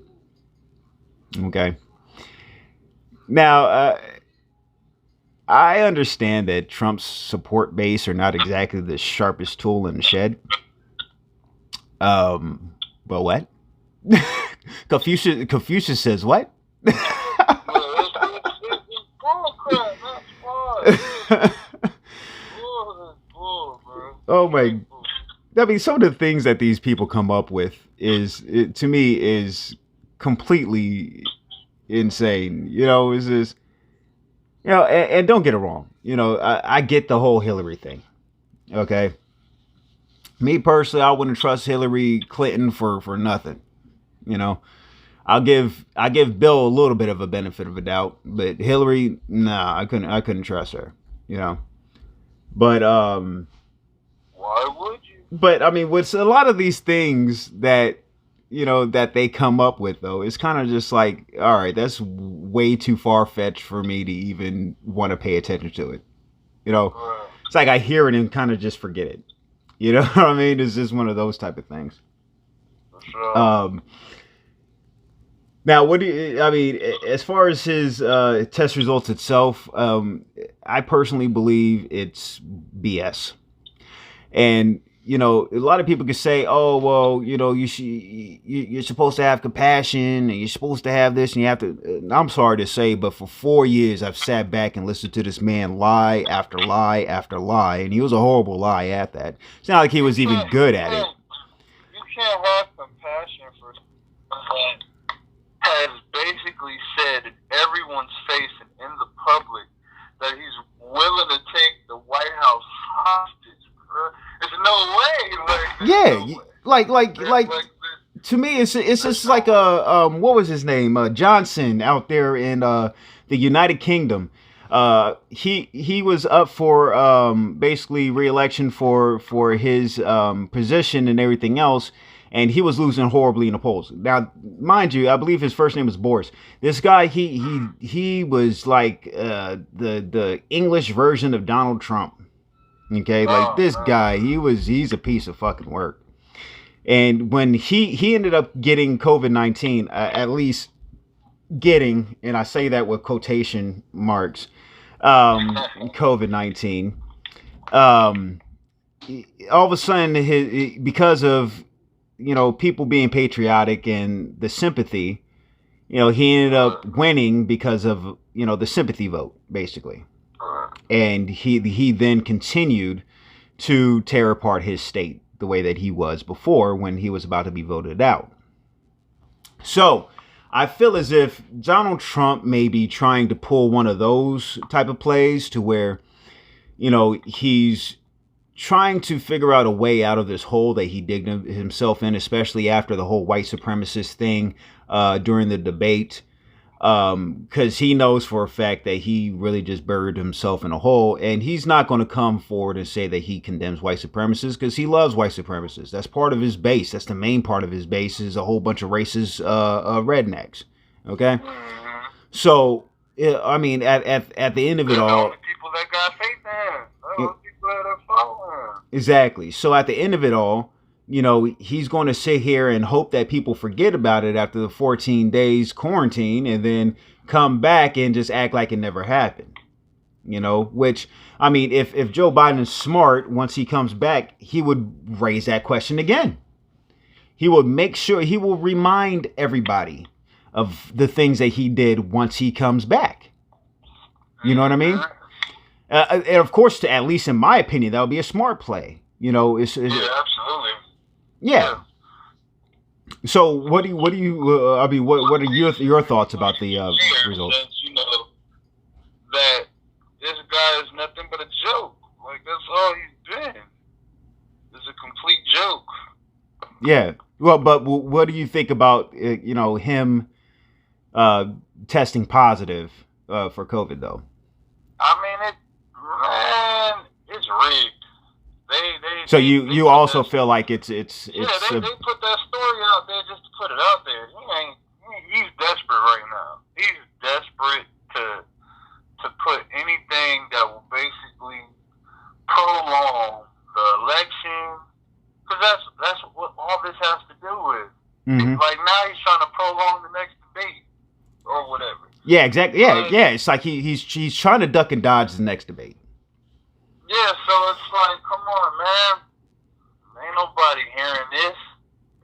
Okay. Now, I understand that Trump's support base are not exactly the sharpest tool in the shed. But what? Confucius says what? Oh my! I mean, some of the things that these people come up with to me is completely insane. Is this? And don't get it wrong. I get the whole Hillary thing. Okay. Me personally, I wouldn't trust Hillary Clinton for nothing. I give Bill a little bit of a benefit of a doubt, but Hillary, nah, I couldn't trust her. But why would you? But I mean, with a lot of these things that that they come up with, though, it's kind of just like, all right, that's way too far fetched for me to even want to pay attention to it. It's like I hear it and kind of just forget it. You know what I mean? It's just one of those type of things. Sure. Now, as far as his test results itself, I personally believe it's BS. And, a lot of people could say, oh, well, you're supposed to have compassion and you're supposed to have this and you have to, I'm sorry to say, but for 4 years, I've sat back and listened to this man lie after lie after lie. And he was a horrible lie at that. It's not like he was even good at it. You can't have compassion for has basically said in everyone's face and in the public that he's willing to take the White House hostage. There's no way. Like to me, it's just like a what was his name? Johnson out there in the United Kingdom. He was up for basically re-election for his position and everything else. And he was losing horribly in the polls. Now, mind you, I believe his first name was Boris. This guy, he was like the English version of Donald Trump. Okay, like this guy, he's a piece of fucking work. And when he ended up getting COVID-19, at least getting, and I say that with quotation marks, COVID-19. All of a sudden, because of people being patriotic and the sympathy, he ended up winning because of, the sympathy vote, basically. And he then continued to tear apart his state the way that he was before when he was about to be voted out. So I feel as if Donald Trump may be trying to pull one of those type of plays to where, he's trying to figure out a way out of this hole that he digged himself in, especially after the whole white supremacist thing during the debate. Because he knows for a fact that he really just buried himself in a hole, and he's not going to come forward and say that he condemns white supremacists because he loves white supremacists. That's part of his base. That's the main part of his base, is a whole bunch of racist rednecks. Okay, so I mean, at the end of it all, people that got faith in, people that are following. Exactly. So at the end of it all, he's going to sit here and hope that people forget about it after the 14 days quarantine and then come back and just act like it never happened. Which, I mean, if Joe Biden is smart, once he comes back, he would raise that question again. He will make sure, he will remind everybody of the things that he did once he comes back. You know what I mean? And of course, at least in my opinion, that would be a smart play. Yeah, absolutely. Yeah. So what are your thoughts about the results? That this guy is nothing but a joke. Like, that's all he's been. It's a complete joke. Yeah. Well, but what do you think about him testing positive for COVID though? I mean, it's rigged. So you also feel like it's they put that story out there just to put it out there. He's desperate right now. He's desperate to put anything that will basically prolong the election, because that's what all this has to do with. Mm-hmm. Like, now he's trying to prolong the next debate or whatever. Yeah, exactly. Yeah. It's like he's trying to duck and dodge the next debate. Yeah, so it's like, come on, man. Ain't nobody hearing this.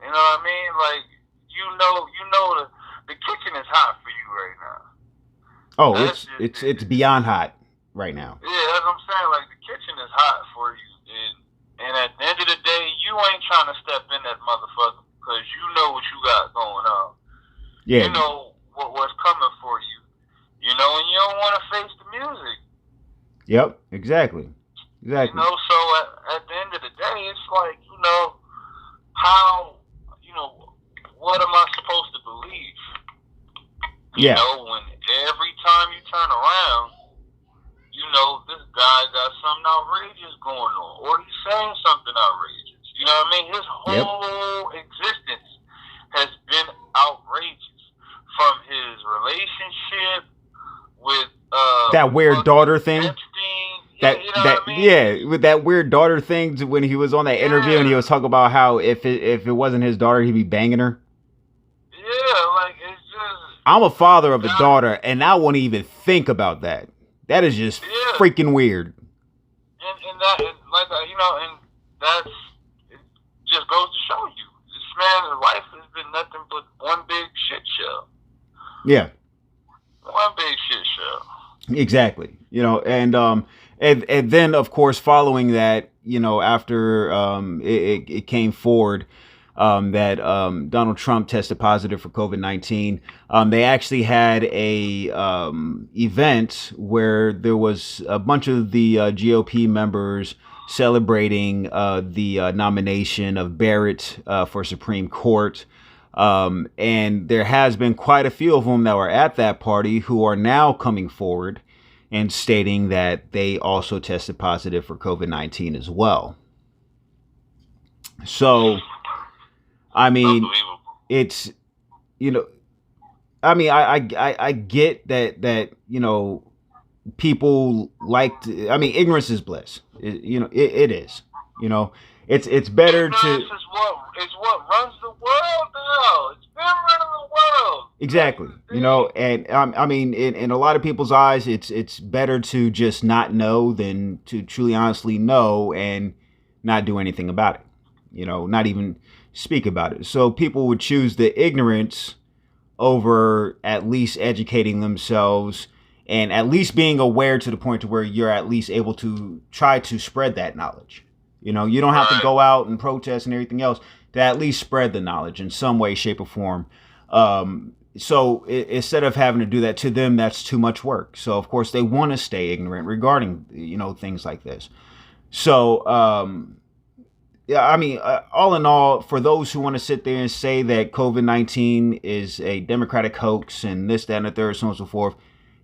You know what I mean? Like, the kitchen is hot for you right now. Oh, it's beyond hot right now. Yeah, that's what I'm saying. Like, the kitchen is hot for you, and at the end of the day, you ain't trying to step in that motherfucker because you know what you got going on. Yeah. You know what's coming for you. And you don't want to face the music. Yep, exactly. Exactly. So at the end of the day, it's like, how, what am I supposed to believe? Yeah. When every time you turn around, this guy got something outrageous going on, or he's saying something outrageous. You know what I mean? His whole existence has been outrageous, from his relationship with that weird daughter thing. Epstein, with that weird daughter thing when he was on that interview and he was talking about how if it wasn't his daughter, he'd be banging her. Yeah, like, it's just... I'm a father of a daughter, and I won't even think about that. That is just freaking weird. And that's, it just goes to show you, this man's life has been nothing but one big shit show. Yeah. One big shit show. Exactly. And then, of course, following that, after it came forward that Donald Trump tested positive for COVID-19, they actually had a event where there was a bunch of the GOP members celebrating the nomination of Barrett for Supreme Court. And there has been quite a few of them that were at that party who are now coming forward and stating that they also tested positive for COVID-19 as well. So, I mean, it's, I get that, people like to, ignorance is bliss. It is, it's better to. It's what runs the world now. It's been running the world. Exactly. And in a lot of people's eyes, it's better to just not know than to truly honestly know and not do anything about it. Not even speak about it. So people would choose the ignorance over at least educating themselves and at least being aware to the point to where you're at least able to try to spread that knowledge. You know, you don't have to go out and protest and everything else to at least spread the knowledge in some way, shape, or form. So instead of having to do that to them, that's too much work. So of course they want to stay ignorant regarding, you know, things like this. So, yeah, I mean, all in all, for those who want to sit there and say that COVID-19 is a Democratic hoax and this, that, and the third, so on and so forth,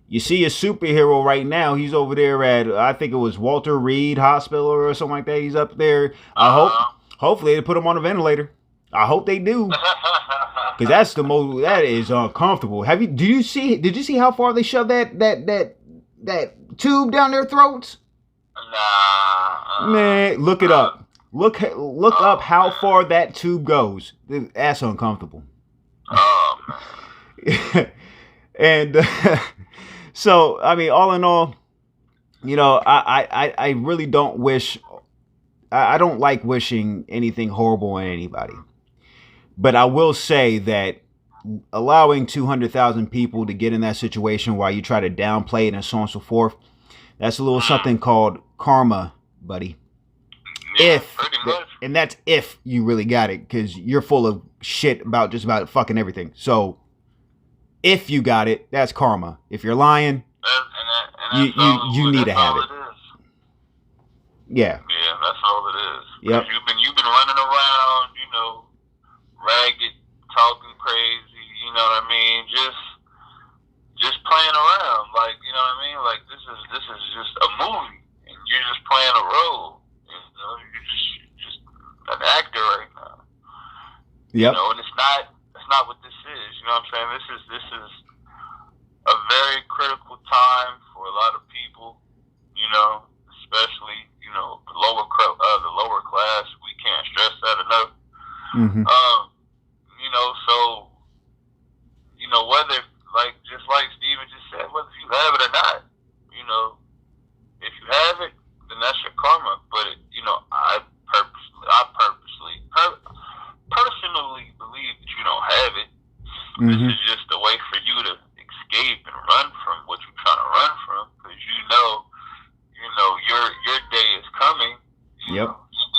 you see a superhero right now. He's over there at, I think it was Walter Reed Hospital or something like that. He's up there. Hopefully they put him on a ventilator. I hope they do. Because that's that is uncomfortable. Did you see how far they shoved that tube down their throats? Nah. Man, look it up. Look up how far that tube goes. That's uncomfortable. Oh, man. And so, I mean, all in all, you know, I really don't wish. I don't like wishing anything horrible on anybody. But I will say that allowing 200,000 people to get in that situation while you try to downplay it and so on and so forth, that's a little something called karma, buddy. Yeah, And that's if you really got it, because you're full of shit about just about fucking everything. So if you got it, that's karma. If you're lying, you need to have it. Yeah. Yeah, that's all it is. Yep. You've been running around, you know, ragged, talking crazy, you know what I mean? Just playing around, like, you know what I mean? Like this is just a movie, and you're just playing a role. You know, you're just an actor right now. Yep. You know, and it's not what this is. You know what I'm saying? This is a very critical time for a lot of people. You know, especially you know the lower class. We can't stress that enough. Mm-hmm. You know, so you know whether just like Steven just said, whether you have it or not, you know, if you have it, then that's your karma. But you know, I personally believe that you don't have it. Mm-hmm. This is just a way for you to escape and run from what you're trying to run from, because you know your day is coming. You know,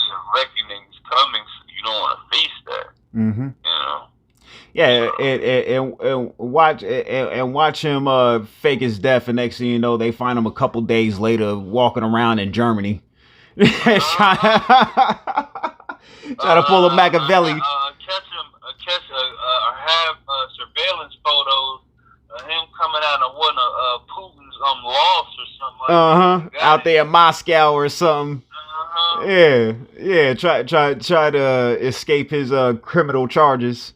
your reckoning is coming, so you don't want to face that. Mm-hmm. You know. Yeah, and watch him fake his death, and next thing you know, they find him a couple days later walking around in Germany, trying to pull a Machiavelli. Have surveillance photos of him coming out of one of Putin's loss or something like that. Out there in Moscow or something. Yeah. Try to escape his criminal charges.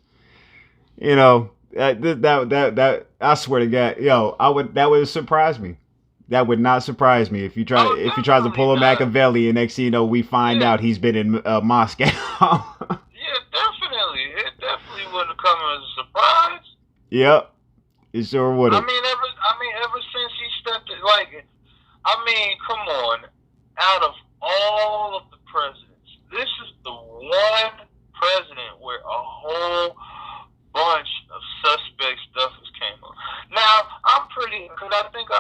You know, that I swear to God, that would surprise me. That would not surprise me if you try to pull a Machiavelli, and next thing you know, we find out he's been in Moscow. Yeah, definitely. It definitely wouldn't come as a surprise. Yep, it sure would. I mean, ever since he stepped in, come on. Out of all of the presidents, this is the one president where a whole bunch of suspect stuff has came up. Now, because I think,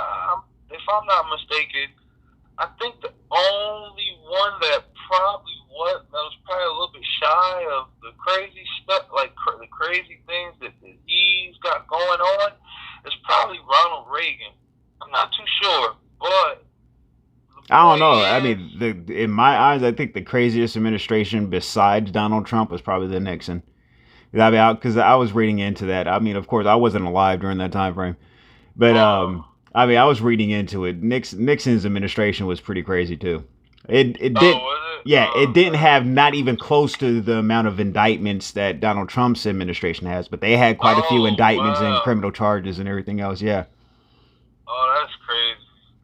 if I'm not mistaken, I think the only one that was probably a little bit shy of the crazy stuff, like the crazy things that he's got going on, is probably Ronald Reagan. I'm not too sure, but I don't know. I mean, in my eyes, I think the craziest administration besides Donald Trump was probably the Nixon. I mean, because I was reading into that. I mean, of course, I wasn't alive during that time frame, but I mean, I was reading into it. Nixon's administration was pretty crazy too. It did. Yeah, it didn't have not even close to the amount of indictments that Donald Trump's administration has, but they had quite a few indictments and criminal charges and everything else. Yeah. Oh, that's crazy.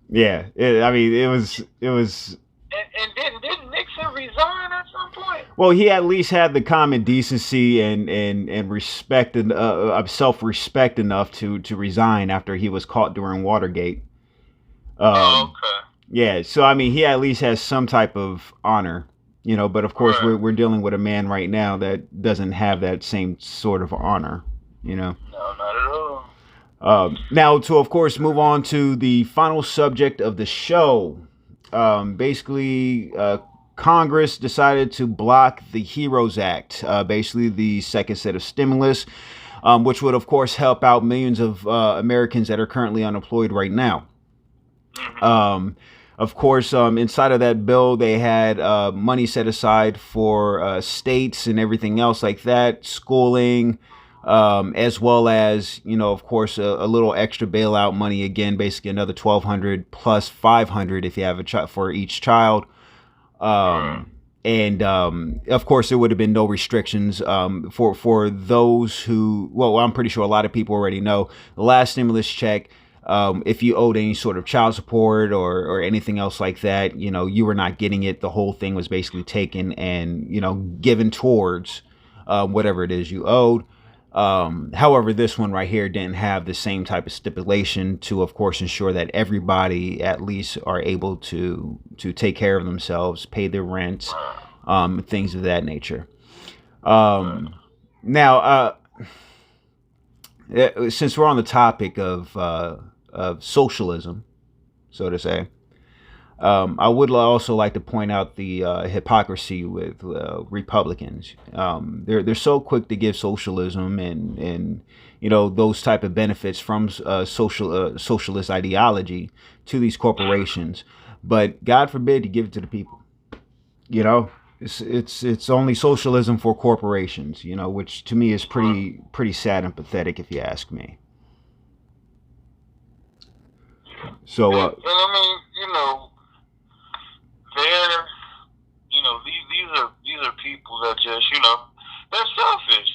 Yeah, I mean, it was. And didn't Nixon resign at some point? Well, he at least had the common decency and respect and self-respect enough to resign after he was caught during Watergate. Okay. Yeah, so I mean, he at least has some type of honor, you know. But of course, right. we're dealing with a man right now that doesn't have that same sort of honor, you know. No, not at all. Now, to of course move on to the final subject of the show. Basically, Congress decided to block the HEROES Act, basically the second set of stimulus, which would, of course, help out millions of Americans that are currently unemployed right now. Of course, inside of that bill, they had money set aside for states and everything else like that, schooling, as well as, of course, a little extra bailout money. Again, basically another $1,200 plus $500 if you have a child for each child. And of course, there would have been no restrictions for those who, well, I'm pretty sure a lot of people already know the last stimulus check. If you owed any sort of child support or anything else like that, you were not getting it. The whole thing was basically taken and, given towards whatever it is you owed. However, this one right here didn't have the same type of stipulation to, of course, ensure that everybody at least are able to take care of themselves, pay their rent, things of that nature. Now, since we're on the topic of socialism, so to say, I would also like to point out the hypocrisy with Republicans. They're so quick to give socialism and those type of benefits from socialist ideology to these corporations, but God forbid to give it to the people. It's only socialism for corporations. Which to me is pretty sad and pathetic, if you ask me. So, and I mean, these are people that just, they're selfish.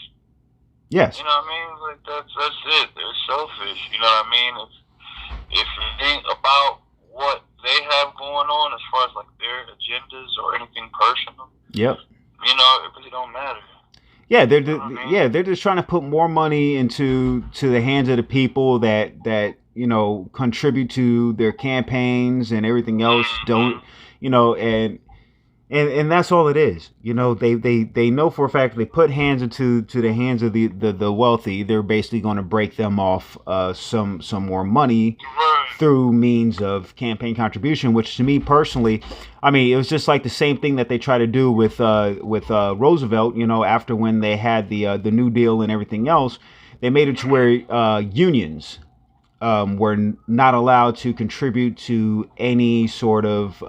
Yes. You know what I mean? Like that's it. They're selfish. You know what I mean? If you think about what they have going on as far as like their agendas or anything personal. Yep. It really don't matter. Yeah, they're just trying to put more money into the hands of the people that contribute to their campaigns and everything else. Don't and that's all it is. They know for a fact if they put hands into the hands of the wealthy, they're basically going to break them off some more money through means of campaign contribution, which to me personally, I mean, it was just like the same thing that they try to do with Roosevelt, after when they had the New Deal and everything else. They made it to where unions were not allowed to contribute to any sort of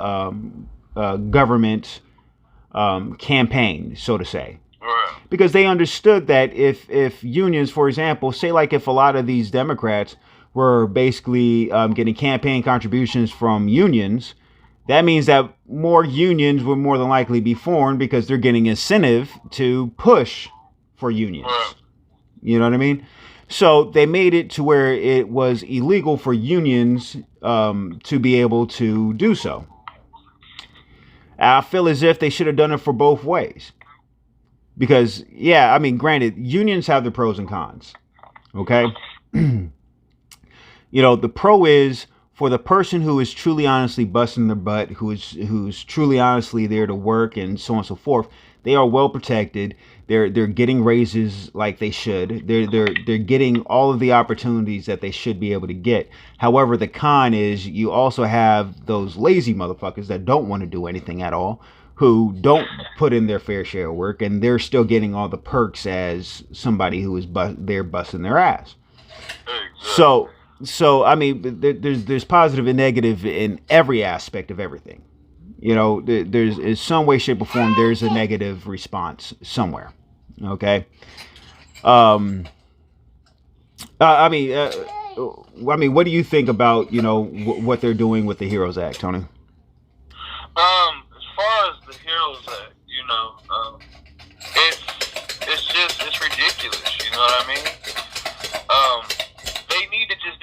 government campaign, so to say. Because they understood that if unions, for example, say like if a lot of these Democrats were basically getting campaign contributions from unions, that means that more unions would more than likely be formed because they're getting incentive to push for unions. You know what I mean? So they made it to where it was illegal for unions to be able to do so. I feel as if they should have done it for both ways. Because, yeah, I mean, granted, unions have the pros and cons. Okay? The pro is for the person who is truly honestly busting their butt, who's truly honestly there to work and so on and so forth. They are well protected. They're getting raises like they should. They're getting all of the opportunities that they should be able to get. However, the con is you also have those lazy motherfuckers that don't want to do anything at all, who don't put in their fair share of work, and they're still getting all the perks as somebody who is there busting their ass. Exactly. So I mean, there's positive and negative in every aspect of everything. There's in some way, shape, or form, there's a negative response somewhere. Okay. I mean, what do you think about what they're doing with the HEROES Act, Tony? As far as the HEROES Act, it's ridiculous. You know what I mean? They need to just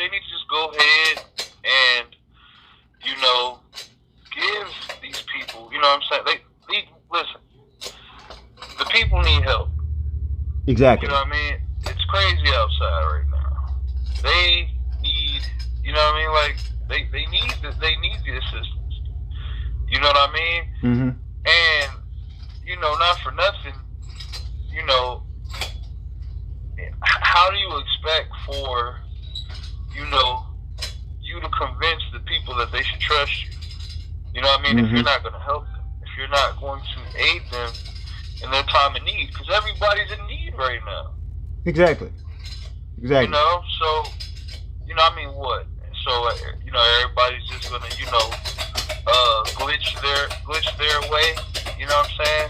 go ahead and give these people. You know what I'm saying? Listen. The people need help. Exactly. You know what I mean? It's crazy outside right now. They need, like they need the assistance. You know what I mean? Mm-hmm. And not for nothing. How do you expect for you to convince the people that they should trust you? You know what I mean? Mm-hmm. If you're not going to help them, if you're not going to aid them in their time of need, because everybody's in need right now. Exactly. You know, so I mean, what? So everybody's just gonna glitch their way. You know what I'm saying?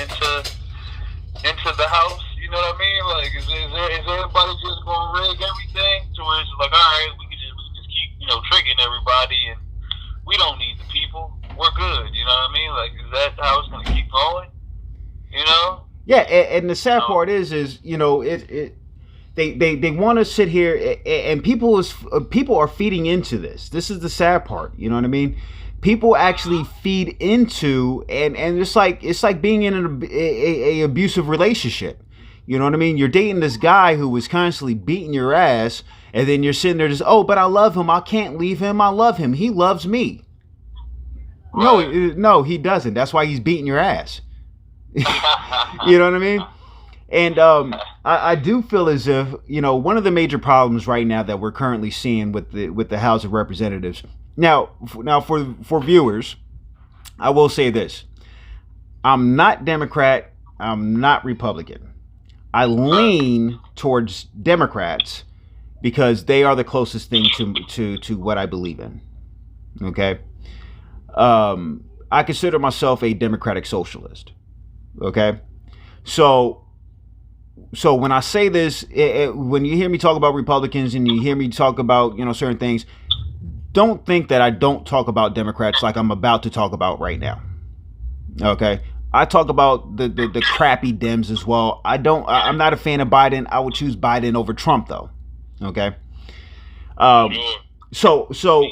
Into the house. You know what I mean? Like, is everybody just gonna rig everything to where it's like, all right, we can just keep triggering everybody, and we don't need the people. We're good. You know what I mean? Like, is that how it's gonna keep going? You know? Yeah, and the sad part is they want to sit here, and people are feeding into this. This is the sad part. You know what I mean? People actually feed into, and it's like being in an abusive relationship. You know what I mean? You're dating this guy who was constantly beating your ass, and then you're sitting there just, oh, but I love him. I can't leave him. I love him. He loves me. No, he doesn't. That's why he's beating your ass. You know what I mean? And I do feel as if, one of the major problems right now that we're currently seeing with the House of Representatives. Now for viewers, I will say this. I'm not Democrat. I'm not Republican. I lean towards Democrats because they are the closest thing to what I believe in. Okay? I consider myself a democratic socialist. Okay? So when I say this, when you hear me talk about Republicans and you hear me talk about, certain things, don't think that I don't talk about Democrats like I'm about to talk about right now. Okay? I talk about the crappy Dems as well. I'm not a fan of Biden. I would choose Biden over Trump though. Okay? So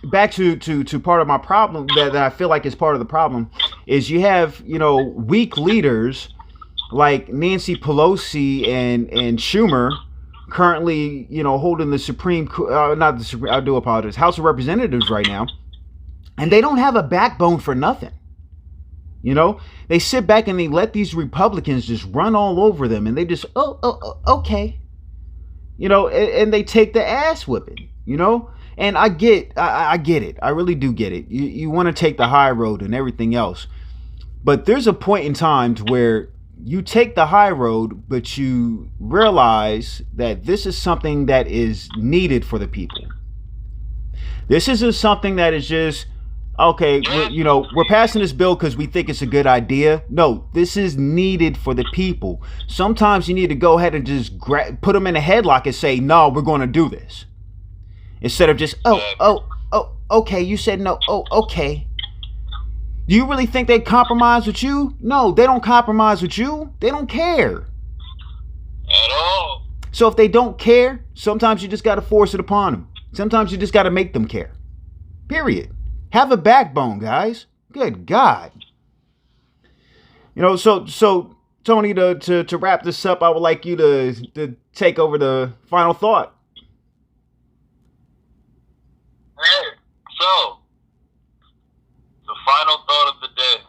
back to part of my problem that I feel like is part of the problem is you have, weak leaders like Nancy Pelosi and Schumer currently, holding the I do apologize, House of Representatives right now, and they don't have a backbone for nothing. They sit back and they let these Republicans just run all over them, and they just, okay, and they take the ass whipping, and I get it. I really do get it. You want to take the high road and everything else, but there's a point in time to where you take the high road, but you realize that this is something that is needed for the people. This isn't something that is just, okay, we're passing this bill because we think it's a good idea. No, this is needed for the people. Sometimes you need to go ahead and just put them in a headlock and say, no, we're going to do this. Instead of just, okay, you said no, okay. Do you really think they compromise with you? No, they don't compromise with you. They don't care. At all. So if they don't care, sometimes you just got to force it upon them. Sometimes you just got to make them care. Period. Have a backbone, guys. Good God. So Tony, to wrap this up, I would like you to take over the final thought. Hey, so the final thought of the day.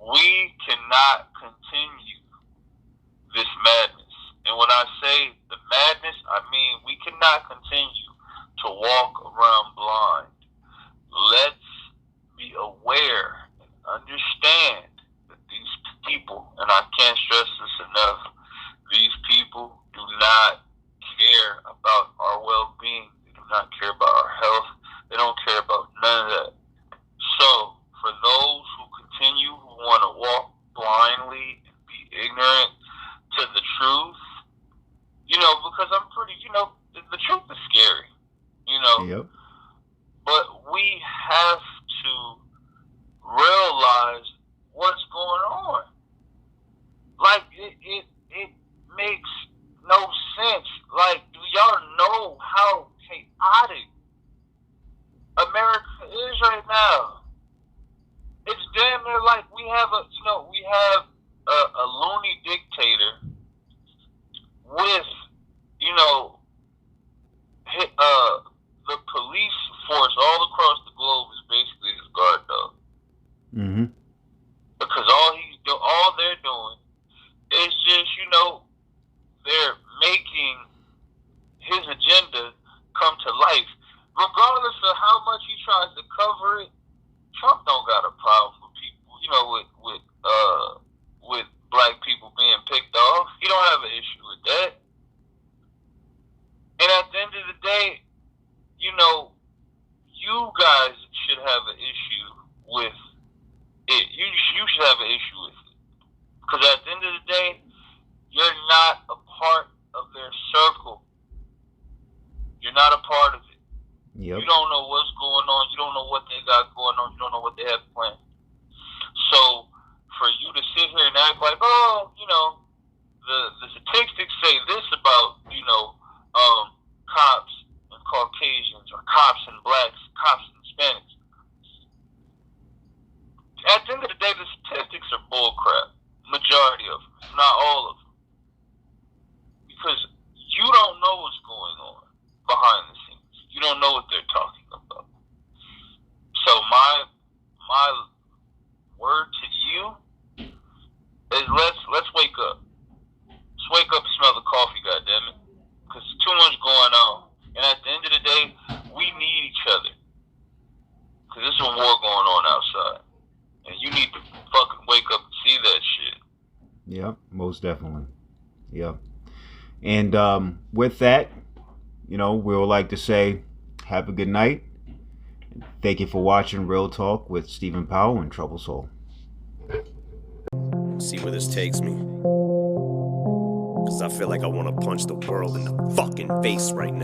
We cannot continue this madness. And when I say the madness, I mean we cannot continue to walk around blind. Let's be aware and understand that these people, and I can't stress this enough, these people do not care about our well-being. They do not care about our health. They don't care about none of that. So, for those who want to walk blindly and be ignorant to the truth, because I'm pretty, the truth is scary, Yep. But we have to realize what's going on. Like, it makes no sense. Like, do y'all know how chaotic America is right now? It's damn near like we have a loony dictator with, the police force all across the globe is basically his guard dog. Mm-hmm. Because all they're doing is just, they're making his agenda come to life. Regardless of how much he tries to cover it, Trump don't got a problem with people, with black people being picked off. He don't have an issue with that. And at the end of the day, you guys should have an issue with it. You should have an issue with it. Because at the end of the day, you're not a part of their circle. You're not a part of it. Yep. You don't know what's going on. You don't know what they got going on. You don't know what they have planned. So for you to sit here and act like, the statistics say this about, cops and Caucasians or cops and blacks, cops and Hispanics. At the end of the day, the statistics are bullcrap. Majority of them, not all of them. Because you don't know what's going on behind the scenes. You don't know what they're talking about. So my word to you is let's wake up. Let's wake up and smell the coffee, goddammit. Because there's too much going on. And at the end of the day, we need each other. Because there's a war going on outside. And you need to fucking wake up and see that shit. Yep, most definitely. Yep. And with that, we would like to say have a good night. Thank you for watching Real Talk with Stephen Powell and Trouble Soul. See where this takes me. Because I feel like I want to punch the world in the fucking face right now.